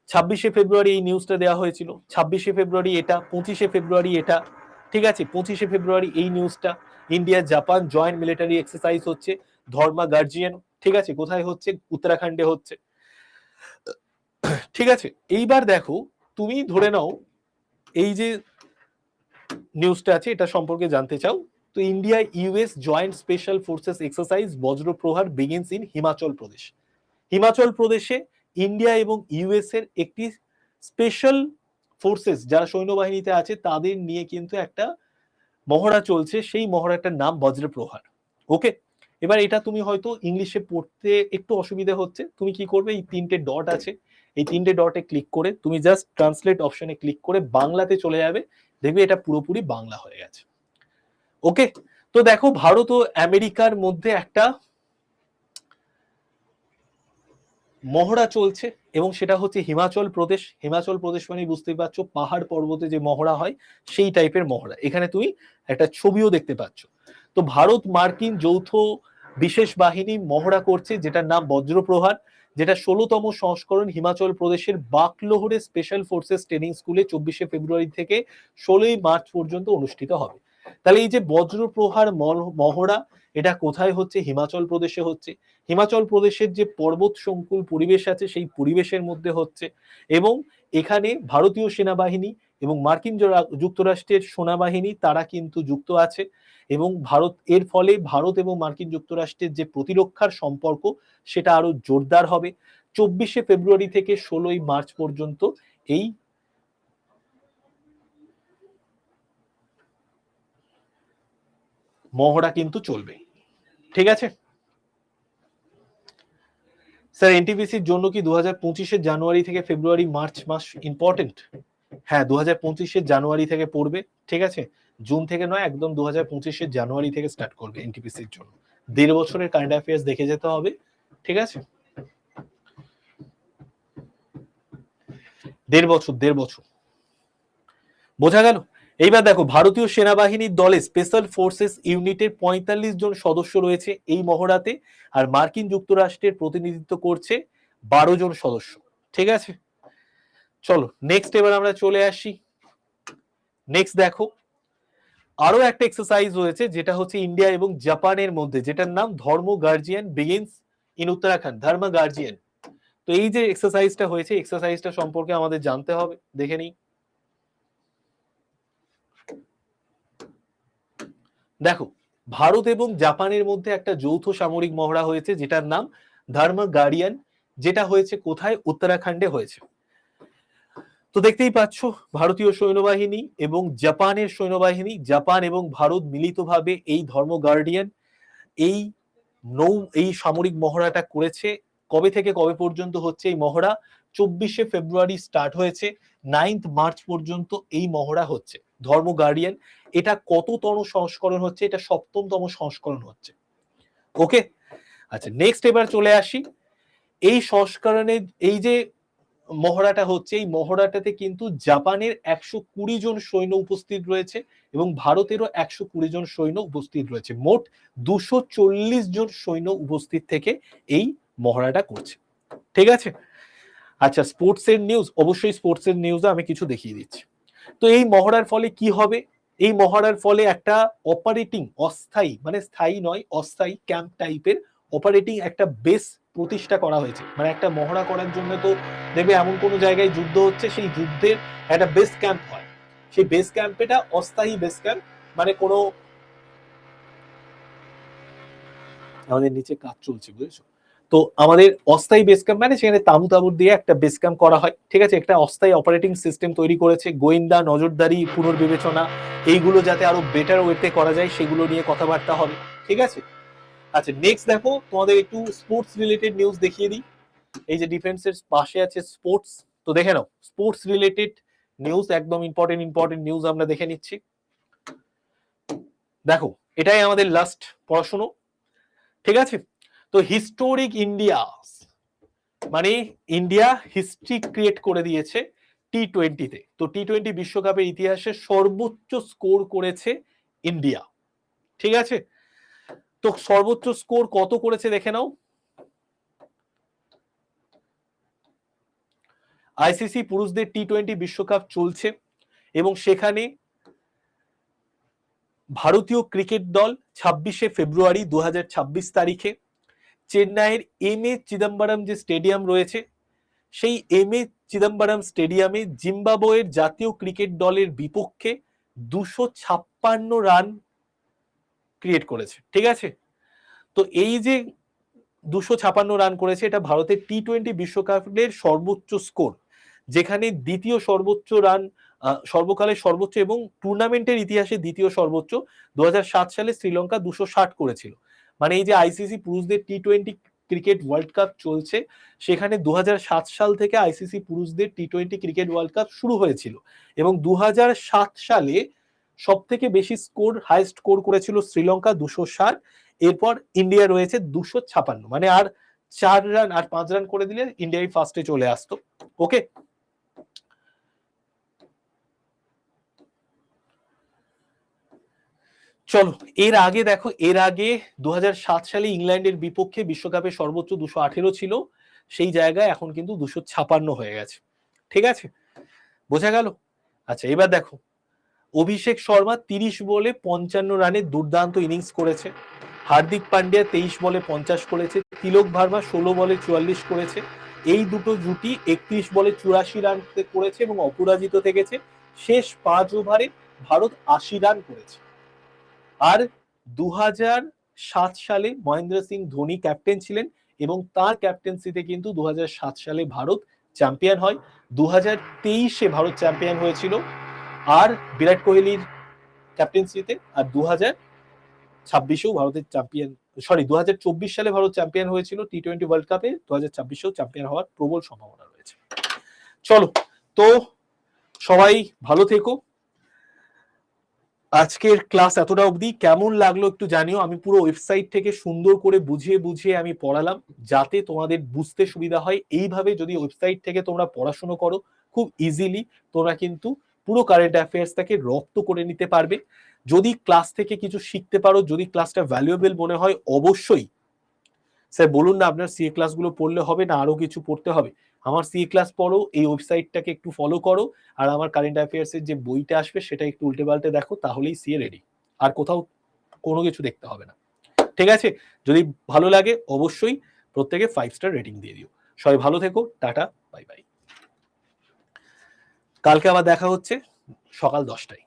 Speaker 1: 26 ফেব্রুয়ারি এই নিউজটা দেওয়া হয়েছিল, 26 ফেব্রুয়ারি এটা, 25 ফেব্রুয়ারি এটা, ঠিক আছে। 25 ফেব্রুয়ারি এই নিউজটা, India Japan joint military exercise হচ্ছে, ধর্মা গার্জিয়ান, ঠিক আছে, কোথায় হচ্ছে, উত্তরাখণ্ডে হচ্ছে, ঠিক আছে। এইবার দেখো তুমি ধরে নাও এই যে নিউজটা আছে এটা সম্পর্কে জানতে চাও, তো India US joint special forces exercise বজ্র প্রহার বিগিনস ইন হিমাচল প্রদেশ। হিমাচল প্রদেশে ইন্ডিয়া এবং ইউএস এর একটি স্পেশাল ফোর্সেস যারা সৈন্যবাহিনীতে আছে তাদের নিয়ে কিন্তু একটা মহড়া চলছে, সেই মহড়াটার নাম বজ্র প্রহার। ওকে, এবার এটা তুমি হয়তো ইংলিশে পড়তে একটু অসুবিধা হচ্ছে, তুমি কি করবে, এই 3টে ডট আছে, এই 3টে ডটে ক্লিক করে তুমি জাস্ট ট্রান্সলেট অপশনে ক্লিক করে বাংলাতে চলে যাবে, দেখবে এটা পুরোপুরি বাংলা হয়ে গেছে। ওকে, তো দেখো ভারত ও আমেরিকার মধ্যে একটা মহড়া চলছে এবং সেটা হচ্ছে হিমাচল প্রদেশ। হিমাচল প্রদেশ মানে বুঝতেই পারছো পাহাড় পর্বতে যে মহড়া হয় সেই টাইপের মহড়া। এখানে তুমি একটা ছবিও দেখতে পাচ্ছ। তো ভারত মার্কিন যৌথ বিশেষ বাহিনী মহড়া করছে, যেটার নাম বজ্রপ্রহার, যেটা 16তম সংস্করণ হিমাচল প্রদেশের বাকলোহরে স্পেশাল ফোর্সেস ট্রেনিং স্কুলে 24 ফেব্রুয়ারি থেকে 16 মার্চ পর্যন্ত অনুষ্ঠিত হবে। তাহলে এই যে বজ্রপ্রহার মহড়া এটা কোথায় হচ্ছে? হিমাচল প্রদেশে হচ্ছে। হিমাচল প্রদেশের যে পর্বত সংকুল পরিবেশ আছে সেই পরিবেশের মধ্যে হচ্ছে, এবং এখানে ভারতীয় সেনাবাহিনী এবং মার্কিন যুক্তরাষ্ট্রের সেনাবাহিনী তারা কিন্তু যুক্ত আছে, এবং এর ফলে ভারত এবং মার্কিন যুক্তরাষ্ট্রের যে প্রতিরক্ষার সম্পর্ক সেটা আরো জোরদার হবে। 24শে ফেব্রুয়ারি থেকে 16ই মার্চ পর্যন্ত এই মহড়া কিন্তু চলবে। ঠিক আছে স্যার, এনটিপিসির জন্য কি 2025-এর জানুয়ারি থেকে ফেব্রুয়ারি মার্চ মাস ইম্পর্টেন্ট? হ্যাঁ, 2025-এর জানুয়ারি থেকে পড়বে। ঠিক আছে, জুন থেকে নয়, একদম 2025-এর জানুয়ারি থেকে স্টার্ট করবে এনটিপিসির জন্য। 1.5 বছরের কারেন্ট অ্যাফেয়ার্স দেখে যেতে হবে। ঠিক আছে, 1.5 বছর বোঝা গেল। এইবার দেখো, ভারতীয় সেনাবাহিনীর দলে স্পেশাল ফোর্সেস ইউনিটের 45 জন সদস্য রয়েছে এই মহড়াতে, আর মার্কিন যুক্তরাষ্ট্রের প্রতিনিধিত্ব করছে 12 জন সদস্য। ঠিক আছে, চলো নেক্সট এবার আমরা চলে আসি। নেক্সট দেখো, আরো একটা এক্সারসাইজ রয়েছে যেটা হচ্ছে ইন্ডিয়া এবং জাপানের মধ্যে, যেটার নাম ধর্ম গার্জিয়ান বিগিনস ইন উত্তরাখণ্ড, ধর্ম গার্জিয়ান। তো এই যে এক্সারসাইজটা হয়েছে, এক্সারসাইজটা সম্পর্কে আমাদের জানতে হবে, দেখে নিই। দেখো, ভারত এবং জাপানের মধ্যে একটা যৌথ সামরিক মহড়া হয়েছে যেটার নাম ধর্ম গার্ডিয়ান, যেটা হয়েছে কোথায়? উত্তরাখণ্ডে হয়েছে। তো দেখতেই পাচ্ছ, ভারতীয় সৈন্যবাহিনী এবং জাপানের সৈন্যবাহিনী, জাপান এবং ভারত মিলিতভাবে এই ধর্ম গার্ডিয়ান এই সামরিক মহড়াটা করেছে। কবে থেকে কবে পর্যন্ত হচ্ছে এই মহড়া? 24শে ফেব্রুয়ারি স্টার্ট হয়েছে, 9th মার্চ পর্যন্ত এই মহড়া হচ্ছে ধর্ম গার্ডিয়ান। এটা কততম সংস্করণ হচ্ছে? এটা 7ম সংস্করণ হচ্ছে। ওকে, আচ্ছা নেক্সট এবার চলে আসি। এই সংস্করণে এই যে মহড়াটা হচ্ছে, এই মহড়াটাতে কিন্তু জাপানের 120 জন সৈন্য উপস্থিত রয়েছে এবং ভারতেরও 120 জন সৈন্য উপস্থিত রয়েছে। মোট 240 জন সৈন্য উপস্থিত থেকে এই মহড়াটা করছে। ঠিক আছে, আচ্ছা স্পোর্টস এর নিউজ, অবশ্যই স্পোর্টস এর নিউজে আমি কিছু দেখিয়ে দিচ্ছি। তো এই মহড়ার ফলে কি হবে? এই মহড়ার ফলে একটা অপারেটিং, অস্থায়ী মানে স্থায়ী নয়, অস্থায়ী ক্যাম্প টাইপের অপারেটিং একটা বেস প্রতিষ্ঠা করা হয়েছে। মানে একটা মহড়া করার জন্য তো দেখবে এমন কোনো জায়গায় যুদ্ধ হচ্ছে, সেই যুদ্ধের একটা বেস ক্যাম্প হয়, সেই বেস ক্যাম্পটা অস্থায়ী বেস ক্যাম্প, মানে কোনো আমাদের নিচে কাজ চলছে বুঝেছো, তো আমাদের অস্থায়ী বেস ক্যাম্প মানে সেখানে তাঁবু দিয়ে একটা বেস ক্যাম্প করা হয়। ঠিক আছে, একটা অস্থায়ী অপারেটিং সিস্টেম তৈরি করেছে, গোয়েন্দা নজরদারি পুনর্বিবেচনা এইগুলো যাতে আরো বেটার ওয়েতে করা যায় সেগুলো নিয়ে কথাবার্তা হবে। ঠিক আছে, আচ্ছা নেক্সট দেখো, তোমাদের একটু স্পোর্টস রিলেটেড নিউজ দেখিয়ে দিই। এই যে ডিফেন্সের পাশে আছে স্পোর্টস, তো দেখে নাও স্পোর্টস রিলেটেড নিউজ, একদম ইম্পর্টেন্ট নিউজ আমরা দেখে নিচ্ছি। দেখো, এটাই আমাদের লাস্ট পড়াশোনা। ঠিক আছে, তো হিস্টোরিক ইন্ডিয়া মানে ইন্ডিয়া হিস্ট্রি ক্রিয়েট করে দিয়েছে টি20-তে। তো টি20 বিশ্বকাপের ইতিহাসে সর্বোচ্চ স্কোর করেছে ইন্ডিয়া। ঠিক আছে, তো সর্বোচ্চ স্কোর কত করেছে দেখে নাও। আইসিসি পুরুষদের টি20 বিশ্বকাপ চলছে এবং সেখানে ভারতীয় ক্রিকেট দল 26শে ফেব্রুয়ারি 2026 তারিখে চেন্নাইয়ের এম.এ. চিদম্বরম যে স্টেডিয়াম রয়েছে, সেই এম.এ. চিদম্বরম স্টেডিয়ামে জিম্বাবুয়ের জাতীয় ক্রিকেট দলের বিপক্ষে 256 রান ক্রিয়েট করেছে। ঠিক আছে, তো এই যে 256 রান করেছে, এটা ভারতের টি20 বিশ্বকাপের সর্বোচ্চ স্কোর, যেখানে দ্বিতীয় সর্বোচ্চ রান, সর্বকালের সর্বোচ্চ এবং টুর্নামেন্টের ইতিহাসে দ্বিতীয় সর্বোচ্চ 2007 সালে শ্রীলঙ্কা 260 করেছিল। মানে এই যে আইসিসি পুরুষদের টি20 ক্রিকেট ওয়ার্ল্ড কাপ চলছে, সেখানে 2007 সাল থেকে আইসিসি পুরুষদের টি20 ক্রিকেট ওয়ার্ল্ড কাপ শুরু হয়েছিল এবং 2007 সালে সব থেকে বেশি স্কোর, হাইস্ট স্কোর করেছিল শ্রীলঙ্কা 260, এরপর ইন্ডিয়া রয়েছে 256, মানে আর 4 রান আর 5 রান করে দিলে ইন্ডিয়াই ফার্স্টে চলে আসতো। ওকে, চলো এর আগে দেখো, এর আগে 2007 সালে ইংল্যান্ডের বিপক্ষে বিশ্বকাপে সর্বোচ্চ 218 ছিল, সেই জায়গায় এখন কিন্তু 256 হয়ে গেছে। ঠিক আছে, বোঝা গেল। আচ্ছা এবার দেখো, অভিষেক শর্মা 30 বলে 55 রানের দুর্দান্ত ইনিংস করেছে। হার্দিক পান্ডিয়া 23 বলে 50 করেছে, তিলক ভার্মা 16 বলে 44 করেছে। এই দুটো জুটি 31 বলে 84 রান করেছে এবং অপরাজিত থেকেছে। শেষ 5 ওভারে ভারত 80 রান করেছে। আর 2007 সালে মহেন্দ্র সিং ধোনি ক্যাপ্টেন ছিলেন এবং তার ক্যাপ্টেন্সিতে কিন্তু 2007 সালে ভারত চ্যাম্পিয়ন হয়। 2023-এ ভারত চ্যাম্পিয়ন হয়েছিল আর বিরাট কোহলির ক্যাপ্টেন্সিতে। আর 2026-এও ভারতের চ্যাম্পিয়ন, 2024 সালে ভারত চ্যাম্পিয়ন হয়েছিল টি-20 ওয়ার্ল্ড কাপে, 2026-এও চ্যাম্পিয়ন হওয়ার প্রবল সম্ভাবনা রয়েছে। চলো, তো সবাই ভালো থেকো। আজকের ক্লাস এতটা অবধি। কেমন লাগলো একটু জানিও। আমি পুরো ওয়েবসাইট থেকে সুন্দর করে বুঝিয়ে বুঝিয়ে আমি পড়ালাম যাতে তোমাদের বুঝতে সুবিধা হয়। এইভাবে যদি ওয়েবসাইট থেকে তোমরা পড়াশোনা করো খুব ইজিলি তোমরা কিন্তু পুরো কারেন্ট অ্যাফেয়ার্সটাকে রপ্ত করে নিতে পারবে। যদি ক্লাস থেকে কিছু শিখতে পারো, যদি ক্লাসটা ভ্যালুয়েবল মনে হয়, অবশ্যই স্যার বলুন না আপনার সিএ ক্লাসগুলো পড়লে হবে না আরো কিছু পড়তে হবে, আমার সিএ ক্লাস পড়ো, এই ওয়েবসাইটটাকে একটু ফলো করো, আর আমার কারেন্ট অ্যাফেয়ার্সের যে বইটা আসবে সেটা একটু উল্টে পাল্টে দেখো, তাহলেই সিএ রেডি। আর কোথাও কোনো কিছু দেখতে হবে না। ঠিক আছে? যদি ভালো লাগে অবশ্যই প্রত্যেকে 5 স্টার রেটিং দিয়ে দিও। সবাই ভালো থেকো, টাটা, বাই বাই। কালকে আবার দেখা হচ্ছে সকাল 10টায়।